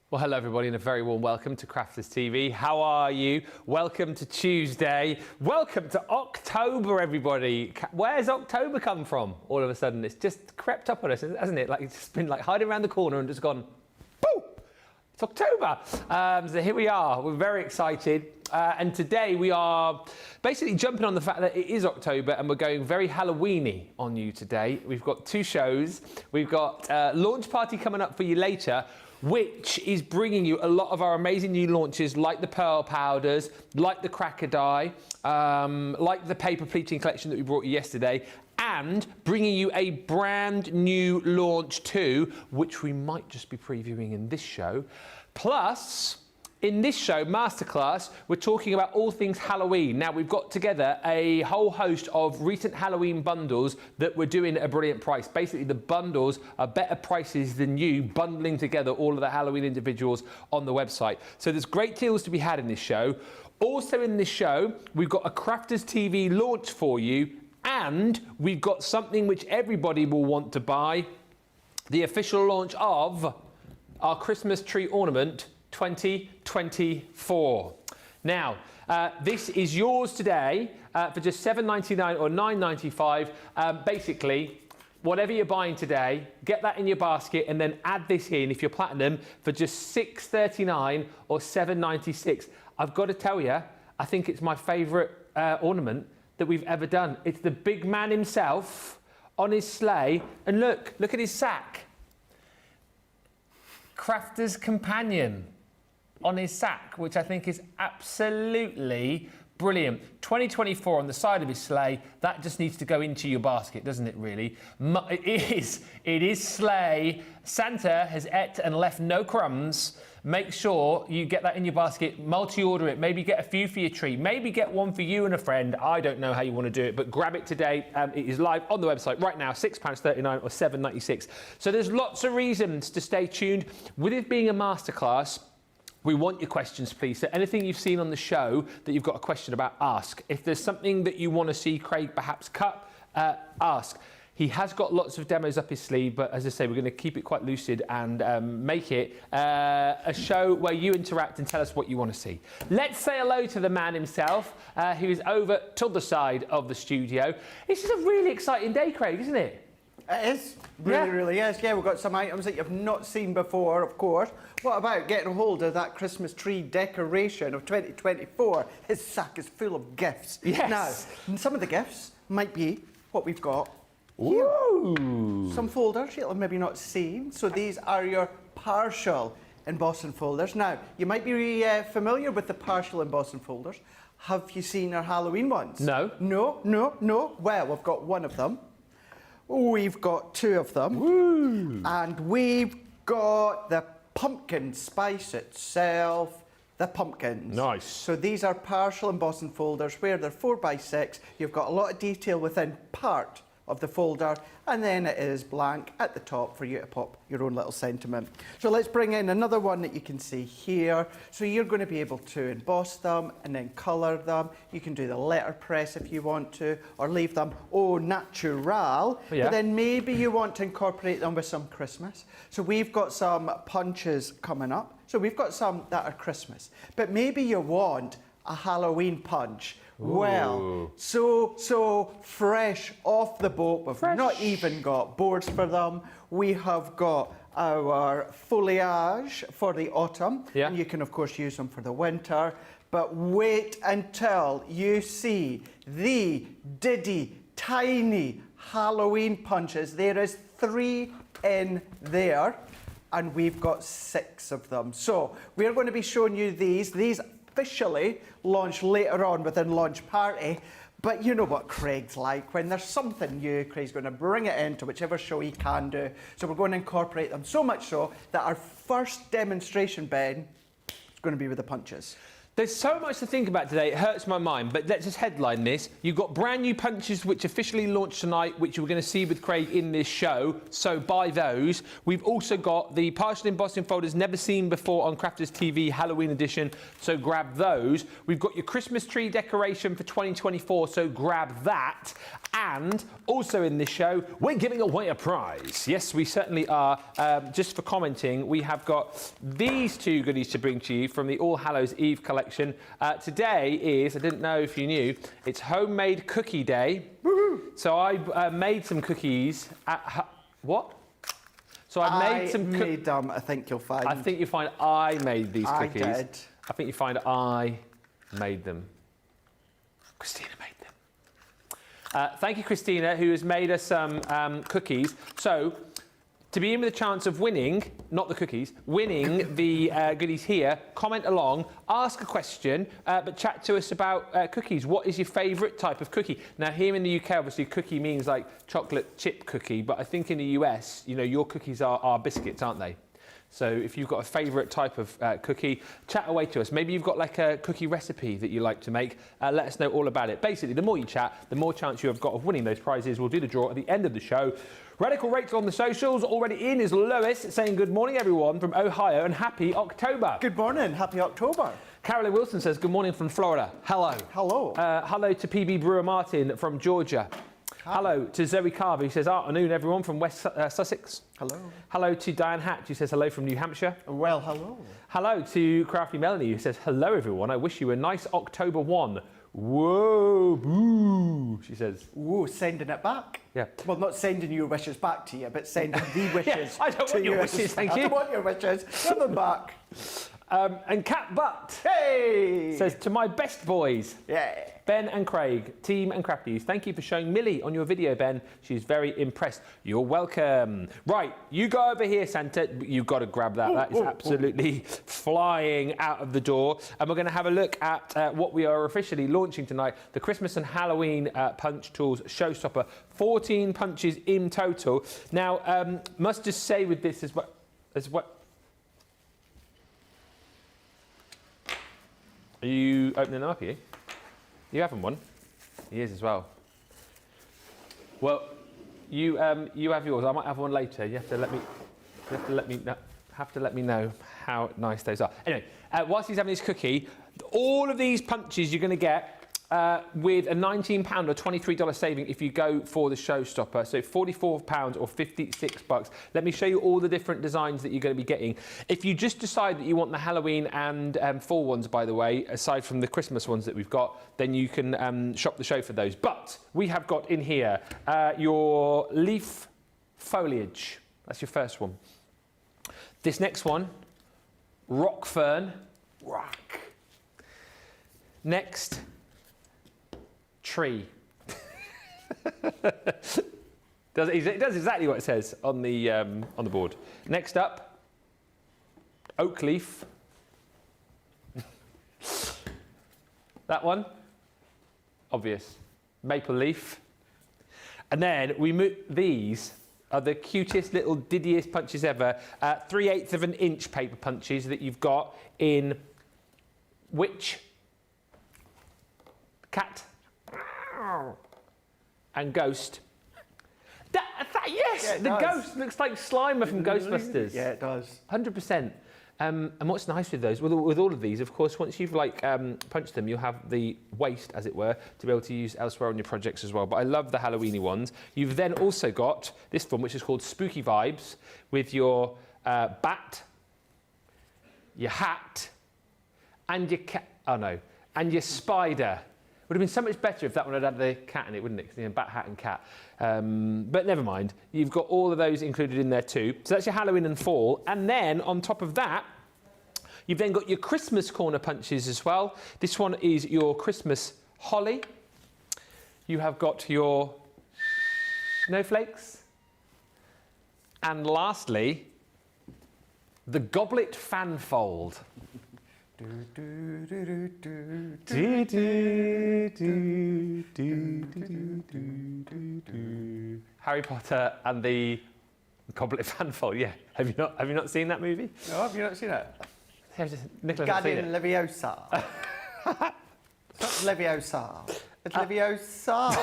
Well, hello everybody and a very warm welcome to Crafters TV. How are you? Welcome to Tuesday. Welcome to October, everybody. Where's October come from? All of a sudden, it's just crept up on us, hasn't it? Like it's just been like hiding around the corner and just gone, boom! It's October. So here we are. We're very excited. And today we are basically jumping on the fact that it is October and we're going very Halloween-y on you today. We've got two shows. We've got launch party coming up for you later, which is bringing you a lot of our amazing new launches like the pearl powders, like the cracker dye, like the paper pleating collection that we brought you yesterday, and bringing you a brand new launch too, which we might just be previewing in this show. Plus, in this show, Masterclass, we're talking about all things Halloween. Now, we've got together a whole host of recent Halloween bundles that we're doing at a brilliant price. Basically, the bundles are better prices than you bundling together all of the Halloween individuals on the website. So there's great deals to be had in this show. Also in this show, we've got a Crafters TV launch for you, and we've got something which everybody will want to buy, the official launch of our Christmas tree ornament 2024. Now, this is yours today for just $7.99 or $9.95. Basically, whatever you're buying today, get that in your basket and then add this in if you're platinum for just $6.39 or $7.96. I've got to tell you, I think it's my favourite ornament that we've ever done. It's the big man himself on his sleigh, and look at his sack. Crafter's Companion on his sack, which I think is absolutely brilliant. 2024 on the side of his sleigh. That just needs to go into your basket, doesn't it, really? It is sleigh. Santa has ate and left no crumbs. Make sure you get that in your basket, multi-order it, maybe get a few for your tree, maybe get one for you and a friend. I don't know how you want to do it, but grab it today. It is live on the website right now, £6.39 or $7.96. So there's lots of reasons to stay tuned. With it being a masterclass, we want your questions, please. So anything you've seen on the show that you've got a question about, ask. If there's something that you want to see Craig perhaps cut, ask. He has got lots of demos up his sleeve, but as I say, we're going to keep it quite lucid and make it a show where you interact and tell us what you want to see. Let's say hello to the man himself, who is over to the side of the studio. This is a really exciting day, Craig, isn't it? It is. Really is. Yeah, we've got some items that you've not seen before, of course. What about getting a hold of that Christmas tree decoration of 2024? His sack is full of gifts. Yes. Now, some of the gifts might be what we've got here. Ooh. Some folders you'll maybe not seen. So these are your partial embossing folders. Now, you might be familiar with the partial embossing folders. Have you seen our Halloween ones? No. No. Well, we've got one of them. We've got two of them. Woo! And we've got the pumpkin spice itself, the pumpkins. Nice. So these are partial embossing folders where they're 4x6. You've got a lot of detail within part of the folder, and then it is blank at the top for you to pop your own little sentiment. So let's bring in another one that you can see here. So you're going to be able to emboss them and then colour them. You can do the letterpress if you want to, or leave them au natural. Yeah. But then maybe you want to incorporate them with some Christmas. So we've got some punches coming up. So we've got some that are Christmas. But maybe you want a Halloween punch. Well, so fresh off the boat. We've not even got boards for them. We have got our foliage for the autumn. Yeah. And you can, of course, use them for the winter. But wait until you see the diddy tiny Halloween punches. There is 3 in there, and we've got 6 of them. So we're going to be showing you these. These officially launch later on within launch party, but you know what Craig's like. When there's something new, Craig's going to bring it into whichever show he can do. So we're going to incorporate them, so much so that our first demonstration, Ben, is going to be with the punches. There's so much to think about today, it hurts my mind, but let's just headline this. You've got brand new punches which officially launched tonight, which we're going to see with Craig in this show, so buy those. We've also got the partial embossing folders never seen before on Crafters TV Halloween edition, so grab those. We've got your Christmas tree decoration for 2024, so grab that. And also in this show, we're giving away a prize. Yes, we certainly are. Just for commenting, we have got these 2 goodies to bring to you from the All Hallows Eve collection. Today is, I didn't know if you knew, it's homemade cookie day. Woo-hoo. So I made some cookies at... What? So I made some... I think you'll find. I think you'll find I made these cookies. I did. I think you find I made them. Christina made them. Thank you, Christina, who has made us some cookies. So, to be in with a chance of winning, not the cookies, winning the goodies here, comment along, ask a question, but chat to us about cookies. What is your favourite type of cookie? Now, here in the UK, obviously, cookie means like chocolate chip cookie, but I think in the US, you know, your cookies are biscuits, aren't they? So if you've got a favourite type of cookie, chat away to us. Maybe you've got like a cookie recipe that you like to make. Let us know all about it. Basically, the more you chat, the more chance you have got of winning those prizes. We'll do the draw at the end of the show. Radical Rachel on the socials. Already in is Lois saying good morning, everyone, from Ohio, and happy October. Good morning. Happy October. Carolyn Wilson says good morning from Florida. Hello. Hello. Hello to PB Brewer Martin from Georgia. Hello to Zoe Carver, who says afternoon, everyone, from West Sussex. Hello. Hello to Diane Hatch, who says hello from New Hampshire. Well, hello. Hello to Crafty Melanie, who says hello, everyone. I wish you a nice October 1. Whoa, boo, she says. Whoa, sending it back? Yeah. Well, not sending your wishes back to you, but sending the wishes. Yeah, I don't want your wishes, thank you. I don't want your wishes. Give them back. And Kat Butt says, to my best boys, Ben and Craig, team and Crafties, thank you for showing Millie on your video, Ben. She's very impressed. You're welcome. Right, you go over here, Santa. You've got to grab that. That is absolutely flying out of the door. And we're going to have a look at what we are officially launching tonight, the Christmas and Halloween Punch Tools Showstopper. 14 punches in total. Now, must just say with this as well. Are you opening them up, are you? You having one? He is as well. Well, you have yours. I might have one later. You have to let me know how nice those are. Anyway, whilst he's having his cookie, all of these punches you're going to get with a £19 or $23 saving if you go for the Showstopper. So £44 or $56. Let me show you all the different designs that you're going to be getting. If you just decide that you want the Halloween and fall ones, by the way, aside from the Christmas ones that we've got, then you can shop the show for those. But we have got in here your leaf foliage. That's your first one. This next one, rock fern. Rock. Next, tree. It does exactly what it says on the board. Next up, oak leaf. That one, obvious. Maple leaf. And then we move, these are the cutest little diddiest punches ever. 3/8 of an inch paper punches that you've got in witch, cat, and ghost. Yes, Yeah, it the does. ghost looks like Slimer from Ghostbusters. Yeah, it does. 100%. And what's nice with those, with all of these, of course, once you've punched them, you'll have the waste, as it were, to be able to use elsewhere on your projects as well. But I love the Halloweeny ones. You've then also got this one, which is called Spooky Vibes, with your bat, your hat, and your cat. Oh no, and your spider. Would have been so much better if that one had had the cat in it, wouldn't it? 'Cause, bat, hat, and cat. But never mind. You've got all of those included in there too. So that's your Halloween and fall. And then on top of that, you've then got your Christmas corner punches as well. This one is your Christmas holly. You have got your snowflakes. And lastly, the goblet fanfold. Harry Potter and the Goblet Fanfold. Yeah, have you not seen that movie? No, have you not seen it? Nicholas has seen Guardian it. Leviosa. It's not Leviosa. It's Leviosa.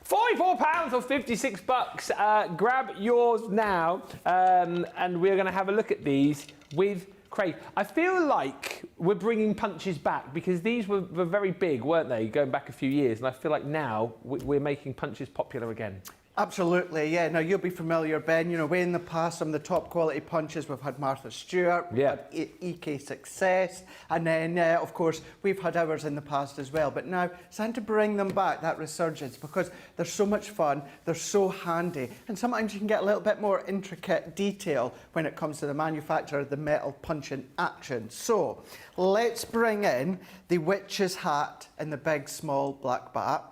£44 or $56. Grab yours now, and we're going to have a look at these with Craig. I feel like we're bringing punches back because these were very big, weren't they, going back a few years? And I feel like now we're making punches popular again. Absolutely, yeah. Now, you'll be familiar, Ben, you know, way in the past, some of the top quality punches, we've had Martha Stewart, we've had EK Success, and then, of course, we've had ours in the past as well. But now, it's time to bring them back, that resurgence, because they're so much fun, they're so handy, and sometimes you can get a little bit more intricate detail when it comes to the manufacture of the metal punching action. So, let's bring in the witch's hat and the big, small, black bat,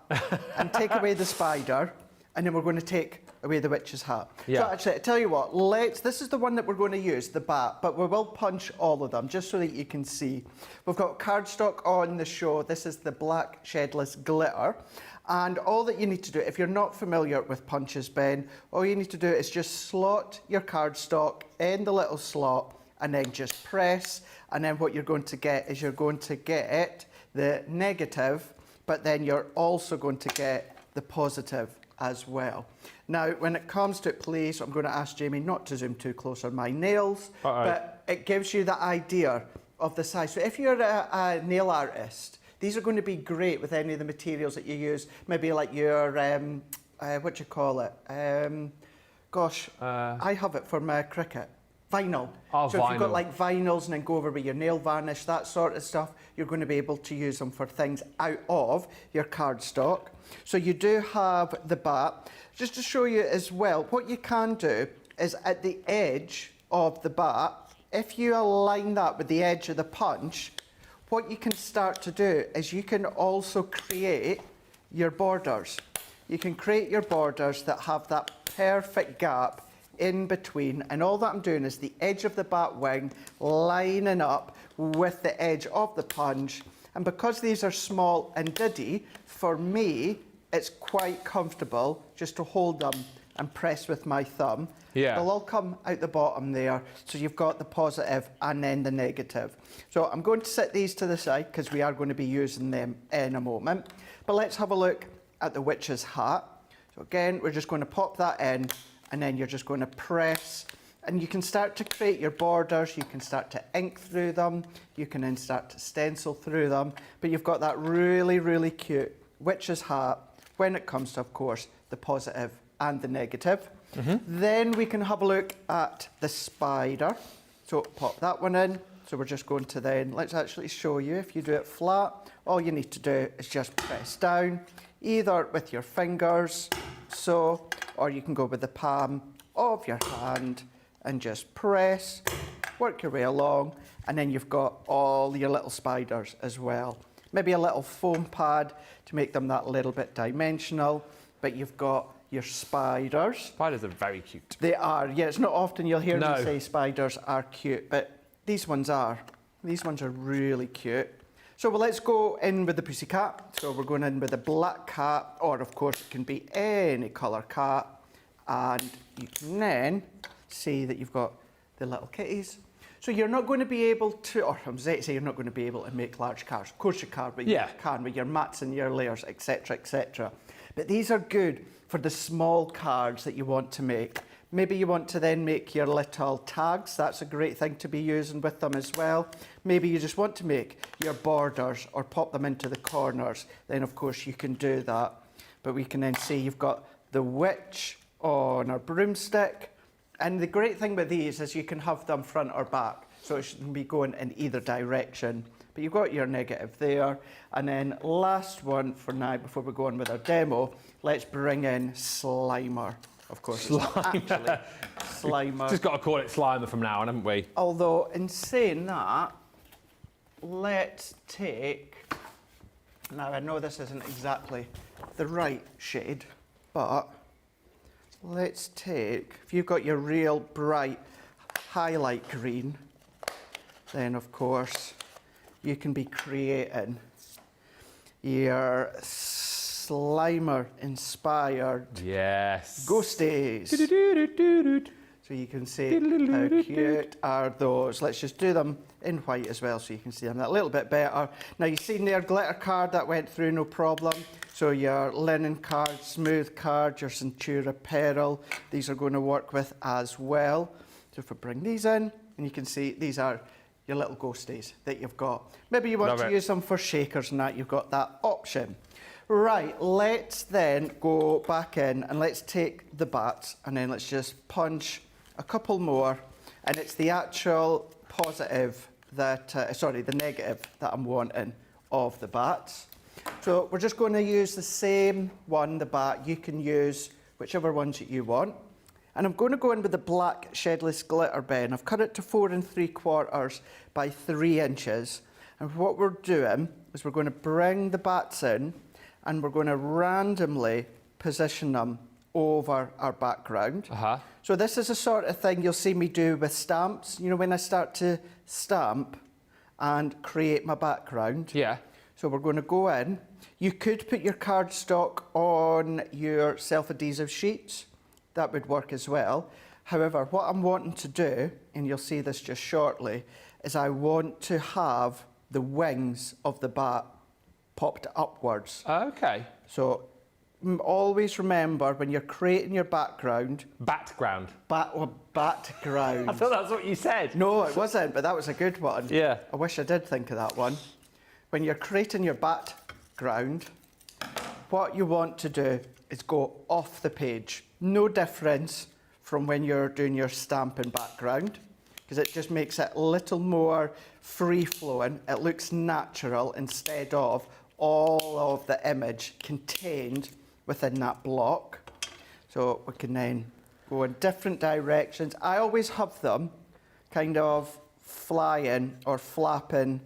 and take away the spider. And then we're going to take away the witch's hat. Yeah. So actually, I tell you what, this is the one that we're going to use, the bat, but we will punch all of them, just so that you can see. We've got cardstock on the show. This is the black shedless glitter. And all that you need to do, if you're not familiar with punches, Ben, all you need to do is just slot your cardstock in the little slot and then just press. And then what you're going to get is you're going to get the negative, but then you're also going to get the positive as well. Now, when it comes to it, please, I'm going to ask Jamie not to zoom too close on my nails, but it gives you the idea of the size. So if you're a nail artist, these are going to be great with any of the materials that you use, maybe like your, what do you call it? I have it for my cricket. Vinyl. Oh, so if you've got vinyl. like vinyls and then go over with your nail varnish, that sort of stuff, you're going to be able to use them for things out of your cardstock. So you do have the bat. Just to show you as well, what you can do is at the edge of the bat, if you align that with the edge of the punch, what you can start to do is you can also create your borders. You can create your borders that have that perfect gap in between, and all that I'm doing is the edge of the bat wing lining up with the edge of the punch. And because these are small and diddy, for me, it's quite comfortable just to hold them and press with my thumb. Yeah. They'll all come out the bottom there, so you've got the positive and then the negative. So I'm going to set these to the side because we are going to be using them in a moment. But let's have a look at the witch's hat. So again, we're just going to pop that in, and then you're just going to press, and you can start to create your borders, you can start to ink through them, you can then start to stencil through them, but you've got that really, really cute witch's hat when it comes to, of course, the positive and the negative. Then we can have a look at the spider. So pop that one in. So we're just going to then, let's actually show you, if you do it flat, all you need to do is just press down, either with your fingers, so, or you can go with the palm of your hand and just press, work your way along, and then you've got all your little spiders as well. Maybe a little foam pad to make them that little bit dimensional, but you've got your spiders. Spiders are very cute. They are, yeah, it's not often you'll hear No. me say spiders are cute, but these ones are. These ones are really cute. So well, let's go in with the pussycat. So we're going in with a black cat, or of course it can be any colour cat. And you can then see that you've got the little kitties. So you're not going to be able to, or I was going to say you're not going to be able to make large cards. Of course you can, but you can with your mats and your layers, etc., etc. But these are good for the small cards that you want to make. Maybe you want to then make your little tags. That's a great thing to be using with them as well. Maybe you just want to make your borders or pop them into the corners. Then of course you can do that. But we can then see you've got the witch on our broomstick. And the great thing with these is you can have them front or back. So it shouldn't be going in either direction. But you've got your negative there. And then last one for now, before we go on with our demo, let's bring in Slimer. Of course, it's not actually Slimer. Just got to call it Slimer from now on, haven't we? Although, in saying that, let's take... Now, I know this isn't exactly the right shade, but let's take... If you've got your real bright highlight green, then, of course, you can be creating your Slimer-inspired ghosties. So you can see how cute are those. Let's just do them in white as well so you can see them a little bit better. Now you've seen their glitter card, that went through no problem. So your linen card, smooth card, your Centura Pearl, these are going to work with as well. So if I bring these in, and you can see these are your little ghosties that you've got. Maybe you want to use them for shakers and that, you've got that option. Right, let's then go back in and let's take the bats and then let's just punch a couple more, and it's the actual positive that, the negative that I'm wanting of the bats. So we're just going to use the same one, the bat. You can use whichever ones that you want. And I'm going to go in with the black shedless glitter pen. I've cut it to 4 3/4 by 3 inches. And what we're doing is we're going to bring the bats in and we're going to randomly position them over our background. So this is the sort of thing you'll see me do with stamps. You know, when I start to stamp and create my background. Yeah. So we're going to go in. You could put your cardstock on your self-adhesive sheets. That would work as well. However, what I'm wanting to do, and you'll see this just shortly, is I want to have the wings of the bat popped upwards. Okay. So always remember when you're creating your background... Background. Background. I thought that's what you said. No, it wasn't, but that was a good one. Yeah. I wish I did think of that one. When you're creating your background, what you want to do is go off the page. No difference from when you're doing your stamping background, because it just makes it a little more free-flowing. It looks natural instead of all of the image contained within that block. So we can then go in different directions. I always have them kind of flying or flapping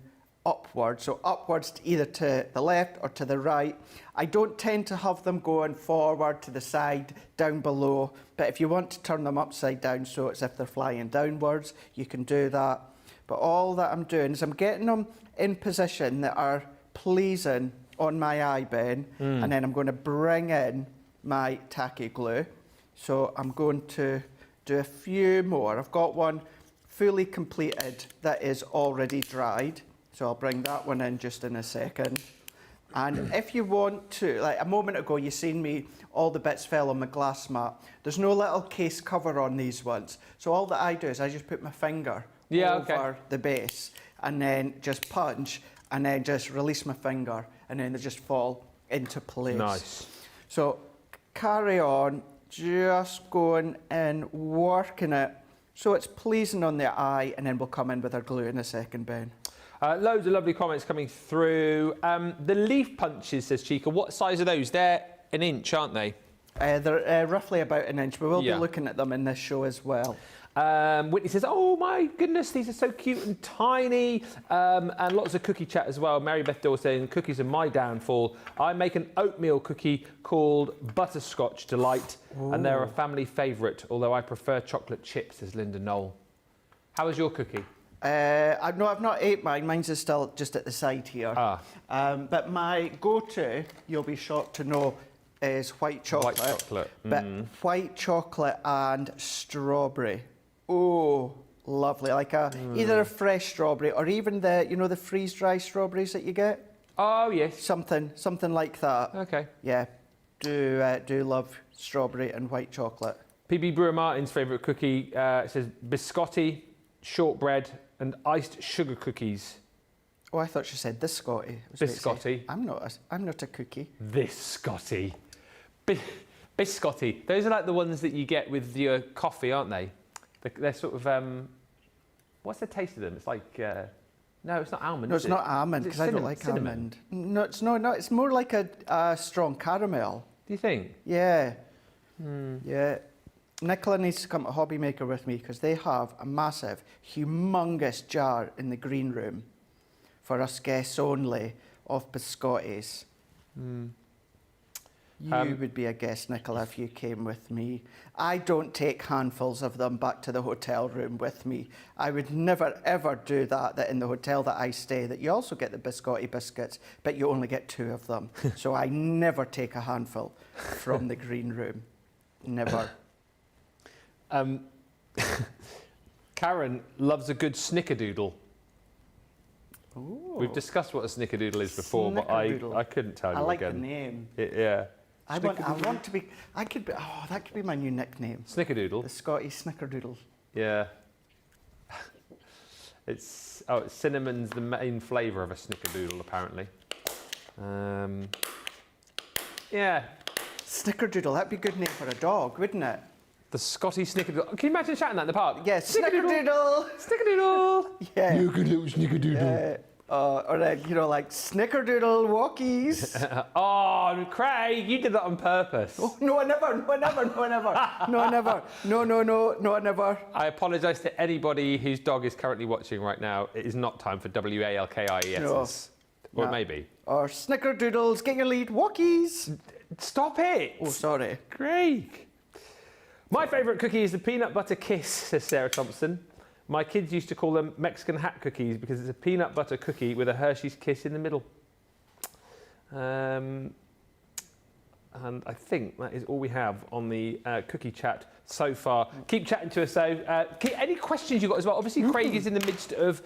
upwards, so upwards to either to the left or to the right. I don't tend to have them going forward, to the side, down below, but if you want to turn them upside down so it's if they're flying downwards, you can do that. But all that I'm doing is I'm getting them in position that are pleasing on my eye bin, and then I'm going to bring in my tacky glue. So I'm going to do a few more. I've got one fully completed that is already dried. So I'll bring that one in just in a second. And if you want to, like a moment ago, you seen me, all the bits fell on my glass mat. There's no little case cover on these ones. So all that I do is I just put my finger over the base and then just punch and then just release my finger and then they just fall into place. Nice. So carry on, just going and working it so it's pleasing on the eye, and then we'll come in with our glue in a second, Ben. Loads of lovely comments coming through. The leaf punches, says Chica, what size are those? They're 1 inch, aren't they? They're roughly about 1 inch. We will be looking at them in this show as well. Whitney says, oh my goodness, these are so cute and tiny. And lots of cookie chat as well. Mary Beth Dole saying, cookies are my downfall. I make an oatmeal cookie called Butterscotch Delight, and they're a family favourite, although I prefer chocolate chips, says Linda Knoll. How is your cookie? I've not ate mine. Mine's is still just at the side here. But my go-to, you'll be shocked to know, is white chocolate. White chocolate. But white chocolate and strawberry. Oh, lovely. Like either a fresh strawberry or even the freeze-dry strawberries that you get. Oh, yes. Something like that. Okay. Yeah, do love strawberry and white chocolate. PB Brewer Martin's favourite cookie says biscotti, shortbread and iced sugar cookies. Oh, I thought she said this Scotty. Biscotti. I'm not a cookie. This Scotty. Biscotti. Those are like the ones that you get with your coffee, aren't they? They're sort of, what's the taste of them? It's like, no, it's not almond. No, it's not almond because I don't like almond. No, it's not. It's more like a strong caramel. Do you think? Yeah. Yeah. Nicola needs to come to Hobby Maker with me because they have a massive, humongous jar in the green room for us guests only of biscottis. You would be a guest, Nicola, if you came with me. I don't take handfuls of them back to the hotel room with me. I would never, ever do that in the hotel that I stay, that you also get the biscotti biscuits, but you only get 2 of them. So I never take a handful from the green room. Never. Karen loves a good snickerdoodle. Ooh. We've discussed what a snickerdoodle is before, but I couldn't tell you again. I like the name. Yeah. I want to be. That could be my new nickname. Snickerdoodle. The Scotty Snickerdoodle. Yeah. Cinnamon's the main flavour of a snickerdoodle, apparently. Yeah. Snickerdoodle. That'd be a good name for a dog, wouldn't it? The Scotty Snickerdoodle. Can you imagine shouting that in the park? Yes. Snickerdoodle. Snickerdoodle. Yeah. You good little snickerdoodle. Or like Snickerdoodle walkies. Oh, Craig, you did that on purpose. Oh, no, I never. No, I never. I apologise to anybody whose dog is currently watching right now. It is not time for WALKIES. No. Or maybe. Or Snickerdoodles, get your lead, walkies. Stop it. Oh, sorry. Craig. My favourite cookie is the peanut butter kiss, says Sarah Thompson. My kids used to call them Mexican hat cookies because it's a peanut butter cookie with a Hershey's Kiss in the middle. And I think that is all we have on the cookie chat so far. Keep chatting to us though. Any questions you've got as well. Obviously Craig is in the midst of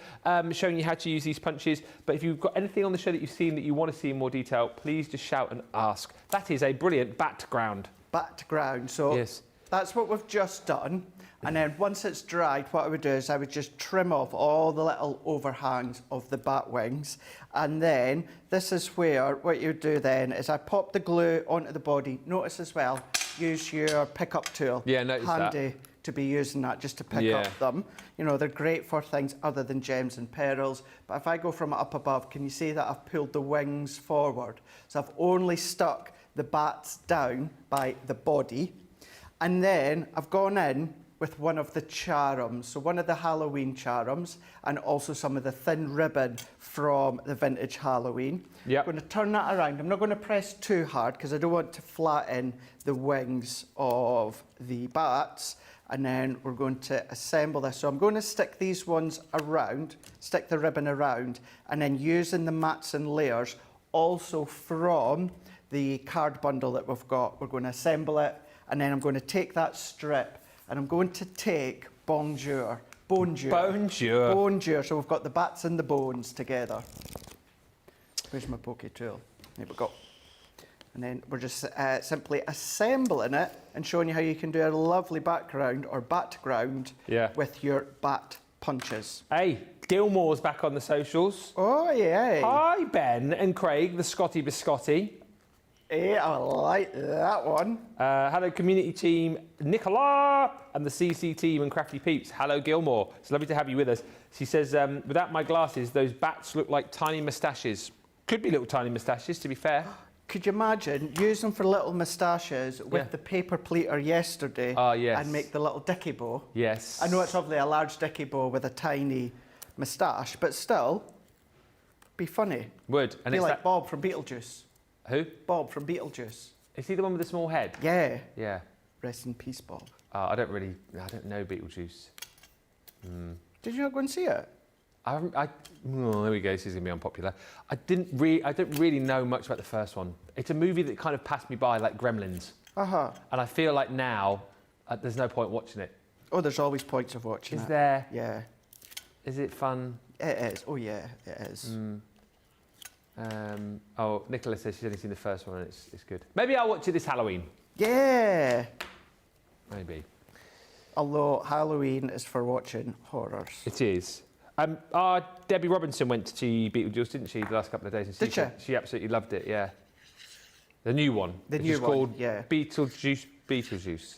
showing you how to use these punches, but if you've got anything on the show that you've seen that you want to see in more detail, please just shout and ask. That is a brilliant background. Background, so yes. That's what we've just done. And then once it's dried, what I would do is I would just trim off all the little overhangs of the bat wings. And then this is where what you do then is I pop the glue onto the body. Notice as well, use your pickup tool. Yeah, notice handy to be using that just to pick up them. You know, they're great for things other than gems and pearls. But if I go from up above, can you see that I've pulled the wings forward? So I've only stuck the bats down by the body. And then I've gone in with one of the charms, so one of the Halloween charms, and also some of the thin ribbon from the vintage Halloween. Yep. I'm going to turn that around. I'm not going to press too hard because I don't want to flatten the wings of the bats. And then we're going to assemble this. So I'm going to stick these ones around, stick the ribbon around, and then using the mats and layers also from the card bundle that we've got, we're going to assemble it. And then I'm going to take that strip and I'm going to take bonjour. So we've got the bats and the bones together. Where's my pokey tool? There we go. And then we're just simply assembling it and showing you how you can do a lovely background or background with your bat punches. Hey, Gilmore's back on the socials. Oh, yeah. Hi, Ben and Craig, the Scotty Biscotti. Hey, I like that one. Hello, community team, Nicola, and the CC team and Crafty Peeps. Hello, Gilmore. It's lovely to have you with us. She says, without my glasses, those bats look like tiny moustaches. Could be little tiny moustaches, to be fair. Could you imagine use them for little moustaches with the paper pleater yesterday Yes. and make the little dicky bow? Yes. I know it's obviously a large dicky bow with a tiny moustache, but still, be funny. Would. And Be it's like that... Bob from Beetlejuice. Who? Bob from Beetlejuice. Is he the one with the small head? Yeah. Yeah. Rest in peace, Bob. I don't know Beetlejuice. Did you not go and see it? Oh, there we go. This is gonna be unpopular. I don't really know much about the first one. It's a movie that kind of passed me by, like Gremlins. Uh-huh. And I feel like now there's no point watching it. Oh, there's always points of watching Is it. there? Yeah. Is it fun? It is. Oh, yeah, it is. Nicola says she's only seen the first one and it's good. Maybe I'll watch it this Halloween. Yeah. Maybe. Although Halloween is for watching horrors. It is. Debbie Robinson went to see Beetlejuice, didn't she, the last couple of days? And Did she? She absolutely loved it, yeah. The new one. The which new is one, called yeah. Beetlejuice.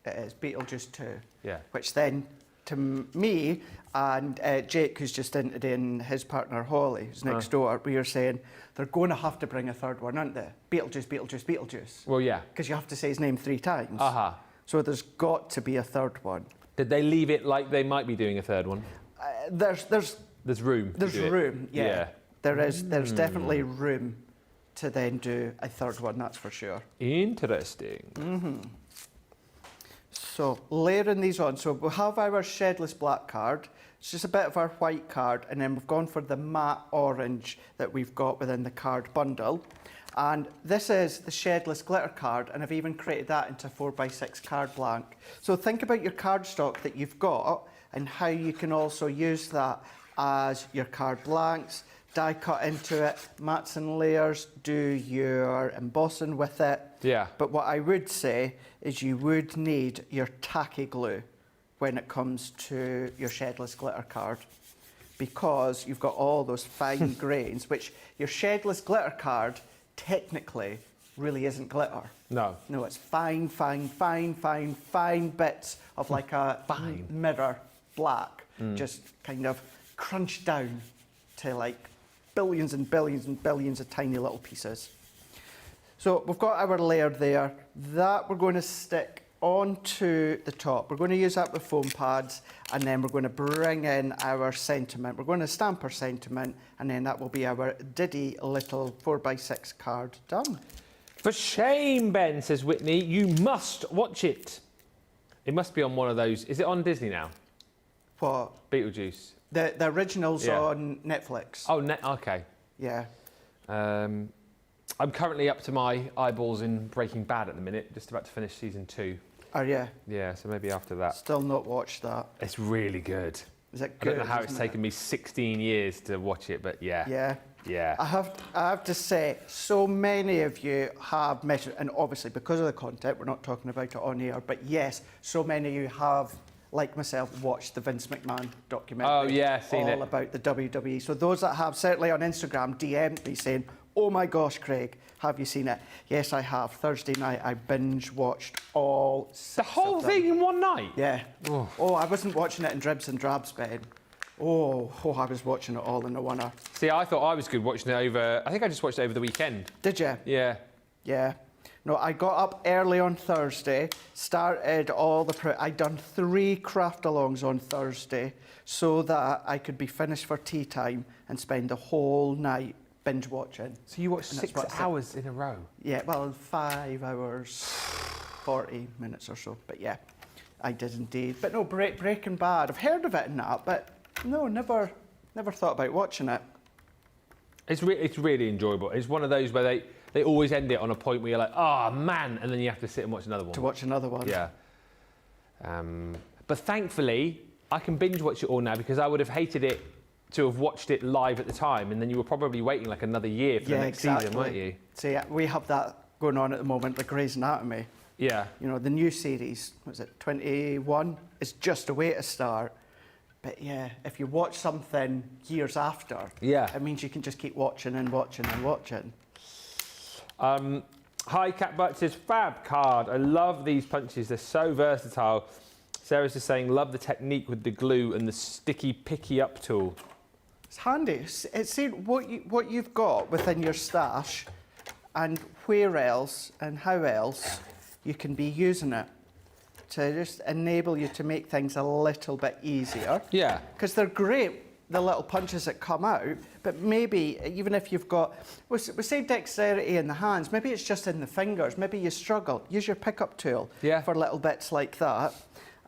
It is Beetlejuice 2. Yeah. Which then, to me and Jake, who's just in today, and his partner Holly, who's next door, we are saying they're going to have to bring a third one, aren't they? Beetlejuice, Beetlejuice, Beetlejuice. Well, yeah. Because you have to say his name 3 times. Uh-huh. So there's got to be a third one. Did they leave it like they might be doing a third one? There's room. There's room, yeah. Yeah. There's definitely room to then do a third one, that's for sure. Interesting. So layering these on, so we'll have our shedless black card. It's just a bit of our white card, and then we've gone for the matte orange that we've got within the card bundle. And this is the shedless glitter card, and I've even created that into 4x6 card blank. So think about your cardstock that you've got and how you can also use that as your card blanks, die cut into it, mats and layers, do your embossing with it. Yeah. But what I would say is you would need your tacky glue when it comes to your shedless glitter card, because you've got all those fine grains, which your shedless glitter card technically really isn't glitter. No. No, it's fine bits of like a mirror black, just kind of crunched down to like billions and billions and billions of tiny little pieces. So we've got our layer there. That we're going to stick onto the top. We're going to use that with foam pads, and then we're going to bring in our sentiment. We're going to stamp our sentiment, and then that will be our diddy little 4x6 card done. For shame, Ben, says Whitney, you must watch it. It must be on one of those. Is it on Disney now? What? Beetlejuice. The original's Yeah. on Netflix. Oh, okay. Yeah. I'm currently up to my eyeballs in Breaking Bad at the minute, just about to finish season 2. Are you? Yeah, so maybe after that. Still not watched that. It's really good. Is it I good? don't know how it's isn't it? taken me 16 years to watch it, but yeah. Yeah. Yeah. I have to say, so many of you have mentioned, and obviously because of the content, we're not talking about it on air, but yes, so many of you have, like myself, watched the Vince McMahon documentary. Oh, yeah, seen it. All about the WWE. So those that have, certainly on Instagram, DM'd me saying, oh my gosh, Craig, have you seen it? Yes, I have. Thursday night, I binge watched all The 6 whole of them. thing in one night? Yeah. Oh, I wasn't watching it in dribs and drabs, Ben. Oh, I was watching it all in a one-hour. See, I thought I was good watching it over... I think I just watched it over the weekend. Did you? Yeah. Yeah. No, I got up early on Thursday, started all the... I'd done 3 craft-alongs on Thursday so that I could be finished for tea time and spend the whole night binge watching. So you watched And that's 6 what I said. hours in a row? Yeah, well, 5 hours, 40 minutes or so. But yeah, I did indeed. But no, Breaking Bad, I've heard of it and that, but no, never thought about watching it. It's really enjoyable. It's one of those where they always end it on a point where you're like, oh, man, and then you have to sit and watch another one. To watch another one. Yeah. But thankfully, I can binge watch it all now, because I would have hated it to have watched it live at the time, and then you were probably waiting like another year for the next season, weren't you? So yeah, we have that going on at the moment, like Grey's Anatomy. Yeah. You know, the new series, what is it, 21? It's just a way to start. But yeah, if you watch something years after, Yeah. it means you can just keep watching and watching and watching. Hi, Catbutt says, fab card. I love these punches. They're so versatile. Sarah's just saying, love the technique with the glue and the sticky picky up tool. It's handy. It's see what you've got within your stash. and where else and how else you can be using it to just enable you to make things a little bit easier. Yeah. Because they're great, the little punches that come out, but maybe even if you've got, we say dexterity in the hands, maybe it's just in the fingers, maybe you struggle. Use your pickup tool for little bits like that.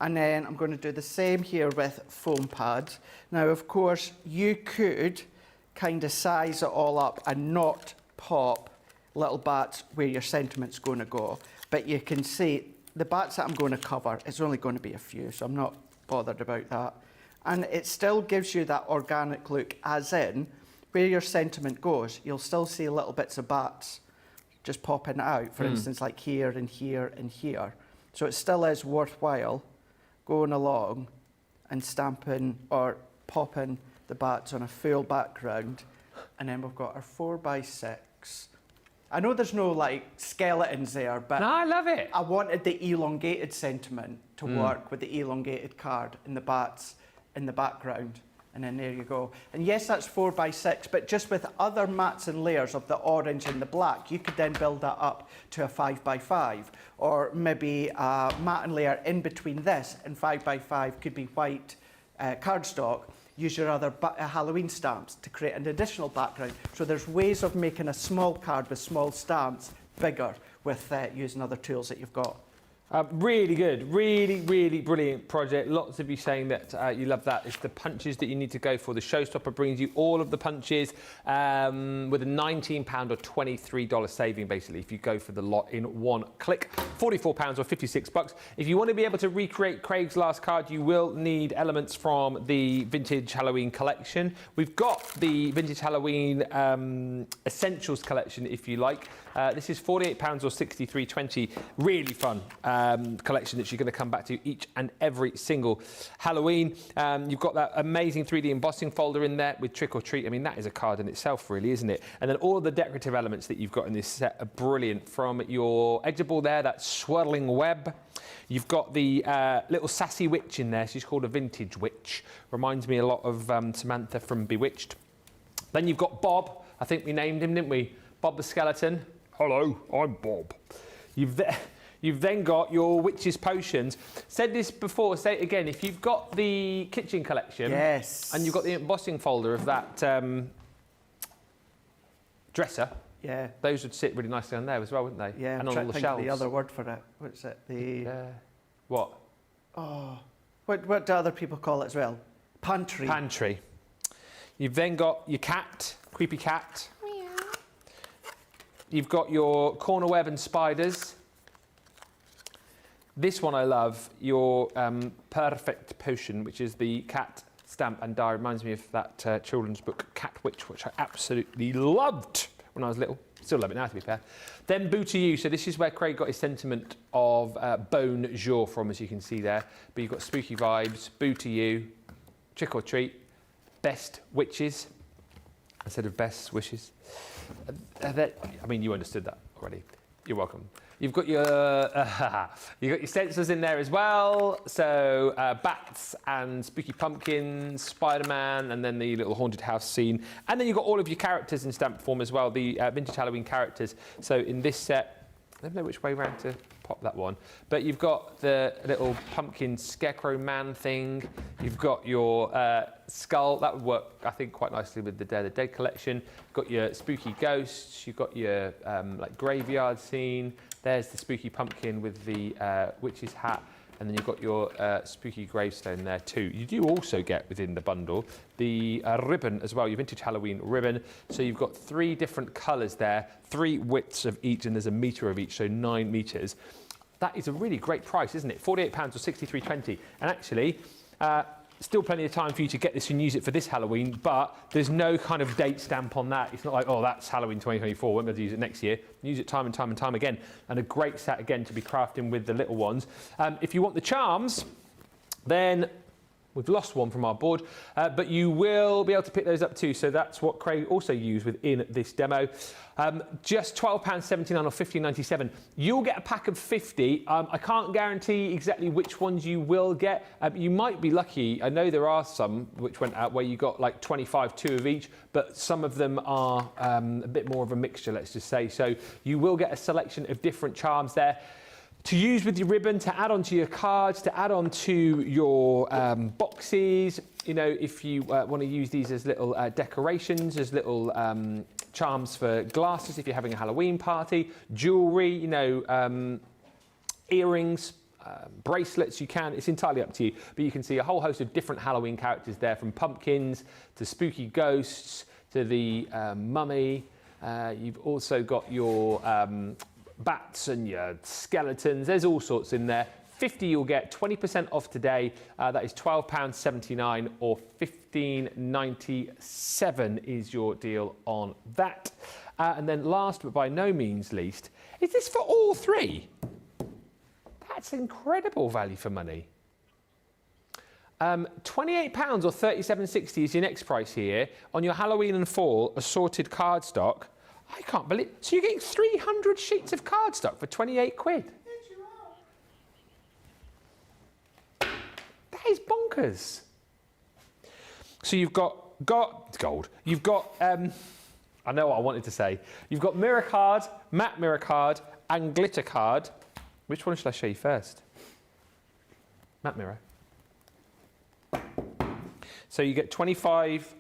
And then I'm going to do the same here with foam pads. Now, of course, you could kind of size it all up and not pop little bats where your sentiment's going to go. But you can see the bats that I'm going to cover, it's only going to be a few, so I'm not bothered about that. And it still gives you that organic look, as in, where your sentiment goes, you'll still see little bits of bats just popping out, for instance, like here and here and here. So it still is worthwhile going along and stamping or popping the bats on a full background. And then we've got our 4x6. I know there's no like skeletons there, but No, I love it. I wanted the elongated sentiment to work with the elongated card and the bats in the background. And then there you go. And yes, that's 4x6, but just with other mats and layers of the orange and the black, you could then build that up to a 5x5, or maybe a mat and layer in between this and 5x5 could be white cardstock. Use your other Halloween stamps to create an additional background. So there's ways of making a small card with small stamps bigger with using other tools that you've got. Really good, really, really brilliant project. Lots of you saying that you love that. It's the punches that you need to go for. The Showstopper brings you all of the punches with a £19 or $23 saving, basically, if you go for the lot in one click. £44 or $56. If you want to be able to recreate Craig's last card, you will need elements from the Vintage Halloween collection. We've got the Vintage Halloween Essentials collection, if you like. This is £48 or $63.20. Really fun collection that you're going to come back to each and every single Halloween. You've got that amazing 3D embossing folder in there with Trick or Treat. I mean, that is a card in itself, really, isn't it? And then all of the decorative elements that you've got in this set are brilliant. From your edgeable there, that swirling web. You've got the little sassy witch in there. She's called a vintage witch. Reminds me a lot of Samantha from Bewitched. Then you've got Bob. I think we named him, didn't we? Bob the Skeleton. Hello, I'm Bob. You've then got your witch's potions. Said this before, say it again. If you've got the kitchen collection, yes, and you've got the embossing folder of that dresser, yeah, those would sit really nicely on there as well, wouldn't they? Yeah, and I'm on all the trying to think shelves. of the other word for it. What's it? The what? Oh, what do other people call it as well? Pantry. Pantry. You've then got your cat, creepy cat. You've got your corner web and spiders. This one I love, your perfect potion, which is the cat stamp and die. Reminds me of that children's book, Cat Witch, which I absolutely loved when I was little. Still love it now, to be fair. Then Boo to You. So this is where Craig got his sentiment of bonjour from, as you can see there. But you've got spooky vibes, Boo to You, Trick or Treat, Best Witches, instead of Best Wishes. I mean, you understood that already. You're welcome. You've got your stencils in there as well. So bats and spooky pumpkins, Spider-Man, and then the little haunted house scene. And then you've got all of your characters in stamp form as well, the Vintage Halloween characters. So in this set, I don't know which way around to pop that one, but you've got the little pumpkin scarecrow man thing. You've got your skull. That would work, I think, quite nicely with the Day of the Dead collection. You've got your spooky ghosts. You've got your like graveyard scene. There's the spooky pumpkin with the witch's hat. And then you've got your spooky gravestone there too. You do also get within the bundle the ribbon as well, your Vintage Halloween ribbon. So you've got 3 different colours there, 3 widths of each, and there's a metre of each, so 9 metres. That is a really great price, isn't it? £48 or $63.20. And actually, still plenty of time for you to get this and use it for this Halloween, but there's no kind of date stamp on that. It's not like, oh, that's Halloween 2024, won't be able to use it next year. Use it time and time and time again. And a great set, again, to be crafting with the little ones. If you want the charms, then We've lost one from our board, but you will be able to pick those up too. So that's what Craig also used within this demo. Just £12.79 or £15.97. You'll get a pack of 50. I can't guarantee exactly which ones you will get. You might be lucky. I know there are some which went out where you got like 25, 2 of each, but some of them are a bit more of a mixture, let's just say. So you will get a selection of different charms there to use with your ribbon, to add onto your cards, to add onto your boxes. You know, if you want to use these as little decorations, as little charms for glasses, if you're having a Halloween party, jewellery, you know, earrings, bracelets, you can. It's entirely up to you. But you can see a whole host of different Halloween characters there, from pumpkins to spooky ghosts to the mummy. You've also got your bats and your skeletons. There's all sorts in there. 50 you'll get, 20% off today. That is £12.79 or £15.97 is your deal on that. And then last but by no means least, is this for all three? That's incredible value for money. £28 or £37.60 is your next price here on your Halloween and fall assorted cardstock. I can't believe. So you're getting 300 sheets of cardstock for 28 quid. Yes, you are. That is bonkers. So you've got gold. You've got, I know what I wanted to say. You've got mirror card, matte mirror card, and glitter card. Which one shall I show you first? Matte mirror. So you get 25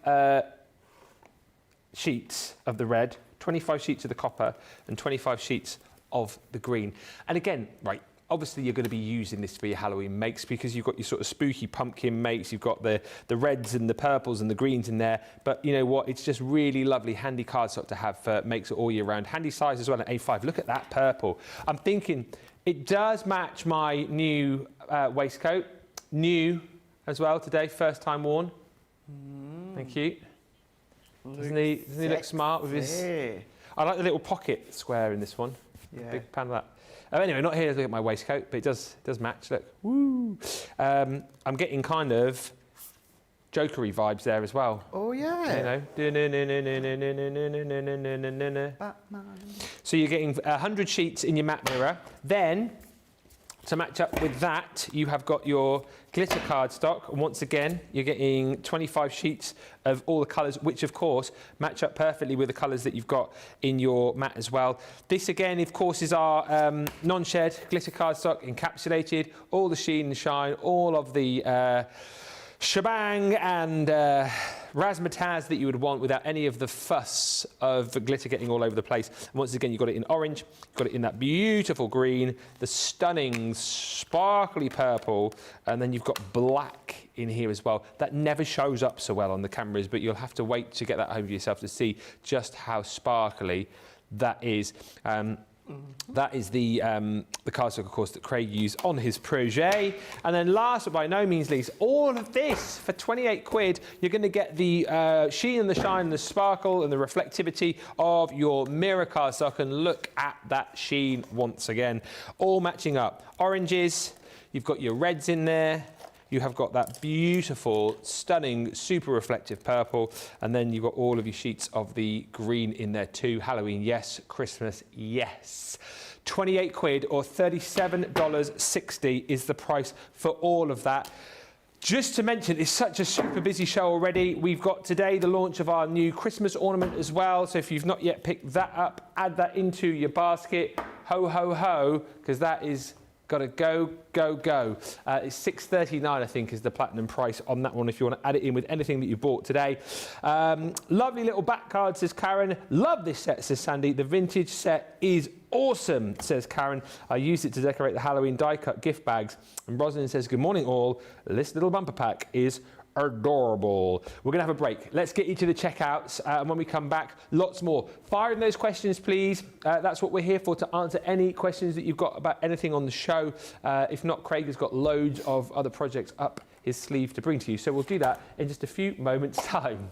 sheets of the red, 25 sheets of the copper, and 25 sheets of the green. And again, right, obviously you're going to be using this for your Halloween makes because you've got your sort of spooky pumpkin makes, you've got the reds and the purples and the greens in there. But you know what, it's just really lovely, handy cardstock to have for makes it all year round. Handy size as well at A5. Look at that purple. I'm thinking it does match my new waistcoat. New as well today, first time worn. Thank you. Doesn't he look smart with his... I like the little pocket square in this one. Yeah. Big fan of that. Anyway, not here to look at my waistcoat, but it does match. Look, woo! I'm getting kind of Jokery vibes there as well. Oh yeah. You know. Batman. So you're getting 100 sheets in your matte mirror. Then, to match up with that, you have got your glitter cardstock. And once again, you're getting 25 sheets of all the colours, which of course match up perfectly with the colours that you've got in your mat as well. This again, of course, is our non-shed glitter cardstock, encapsulated, all the sheen and shine, all of the shebang and razzmatazz that you would want without any of the fuss of the glitter getting all over the place. And once again, you've got it in orange, you've got it in that beautiful green, the stunning sparkly purple, and then you've got black in here as well. That never shows up so well on the cameras, but you'll have to wait to get that home for yourself to see just how sparkly that is. That is the cardstock, of course, that Craig used on his projet. And then last but by no means least, all of this for 28 quid, you're going to get the sheen and the shine and the sparkle and the reflectivity of your mirror cardstock. And look at that sheen once again, all matching up. Oranges, you've got your reds in there. You have got that beautiful, stunning, super reflective purple, and then you've got all of your sheets of the green in there too. Halloween, yes. Christmas, yes. 28 quid or $37.60 is the price for all of that. Just to mention, it's such a super busy show already. We've got today the launch of our new Christmas ornament as well. So if you've not yet picked that up, add that into your basket. Ho, ho, ho, because that is... got to go, go, go. It's $6.39, I think, is the platinum price on that one if you want to add it in with anything that you bought today. Lovely little back card, says Karen. Love this set, says Sandy. The vintage set is awesome, says Karen. I used it to decorate the Halloween die-cut gift bags. And Rosalind says, good morning, all. This little bumper pack is adorable. We're going to have a break. Let's get you to the checkouts, and when we come back, lots more. Fire in those questions, please. That's what we're here for, to answer any questions that you've got about anything on the show. If not, Craig has got loads of other projects up his sleeve to bring to you, so we'll do that in just a few moments' time.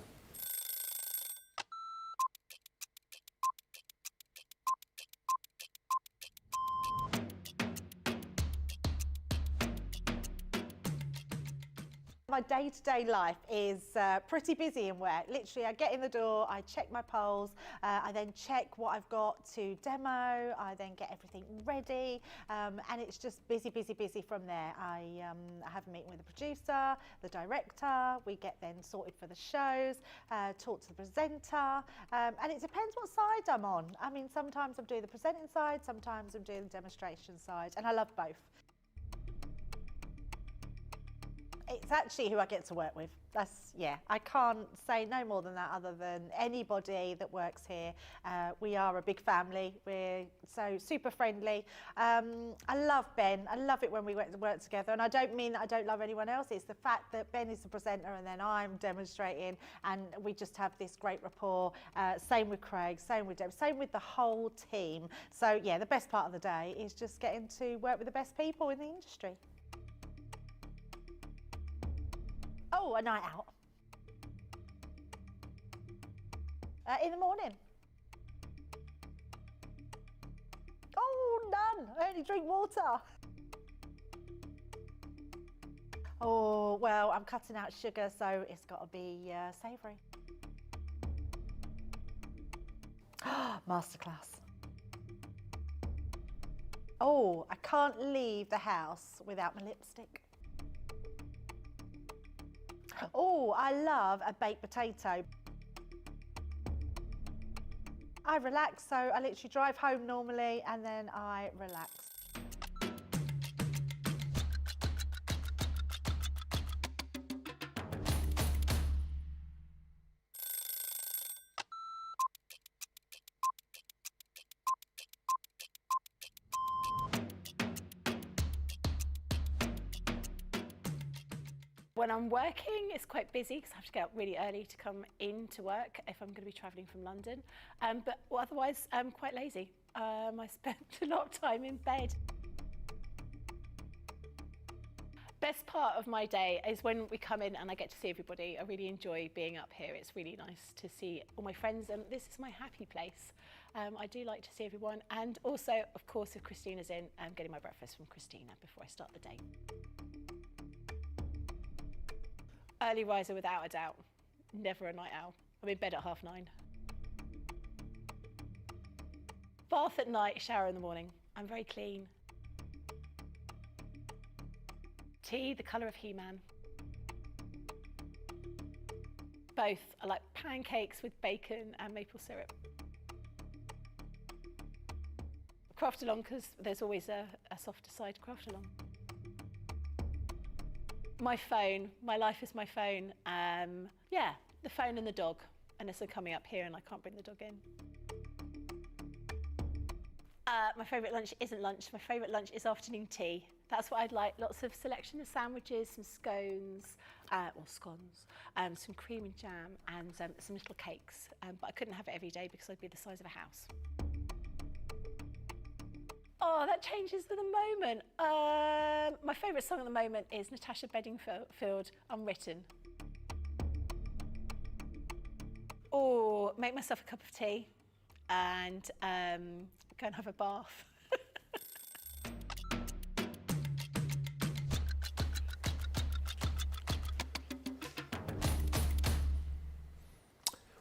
My day-to-day life is pretty busy in work. Literally, I get in the door, I check my polls, I then check what I've got to demo, I then get everything ready, and it's just busy, busy, busy from there. I have a meeting with the producer, the director, we get then sorted for the shows, talk to the presenter, and it depends what side I'm on. I mean, sometimes I'm doing the presenting side, sometimes I'm doing the demonstration side, and I love both. It's actually who I get to work with. Yeah, I can't say no more than that other than anybody that works here. We are a big family. We're so super friendly. I love Ben. I love it when we work together. And I don't mean that I don't love anyone else. It's the fact that Ben is the presenter and then I'm demonstrating and we just have this great rapport. Same with Craig, same with Deb, same with the whole team. So yeah, the best part of the day is just getting to work with the best people in the industry. Oh, a night out. In the morning. Oh, none. I only drink water. Oh, well, I'm cutting out sugar, so it's got to be savoury. Masterclass. Oh, I can't leave the house without my lipstick. Oh, I love a baked potato. I relax, so I literally drive home normally and then I relax. When I'm working, it's quite busy because I have to get up really early to come into work if I'm going to be travelling from London. But otherwise, I'm quite lazy. I spend a lot of time in bed. Best part of my day is when we come in and I get to see everybody. I really enjoy being up here. It's really nice to see all my friends, and this is my happy place. I do like to see everyone, and also, of course, if Christina's in, I'm getting my breakfast from Christina before I start the day. Early riser without a doubt, never a night owl. I'm in bed at 9:30. Bath at night, shower in the morning. I'm very clean. Tea, the colour of He-Man. Both. I like pancakes with bacon and maple syrup. Craft along because there's always a softer side to craft along. My phone, my life is my phone. Yeah, the phone and the dog, unless I'm coming up here and I can't bring the dog in. My favourite lunch isn't lunch. My favourite lunch is afternoon tea. That's what I'd like. Lots of selection of sandwiches, some scones, or scones, some cream and jam, and some little cakes. But I couldn't have it every day because I'd be the size of a house. Oh, that changes with the moment. My favourite song at the moment is Natasha Bedingfield, Unwritten. Or make myself a cup of tea and go and have a bath.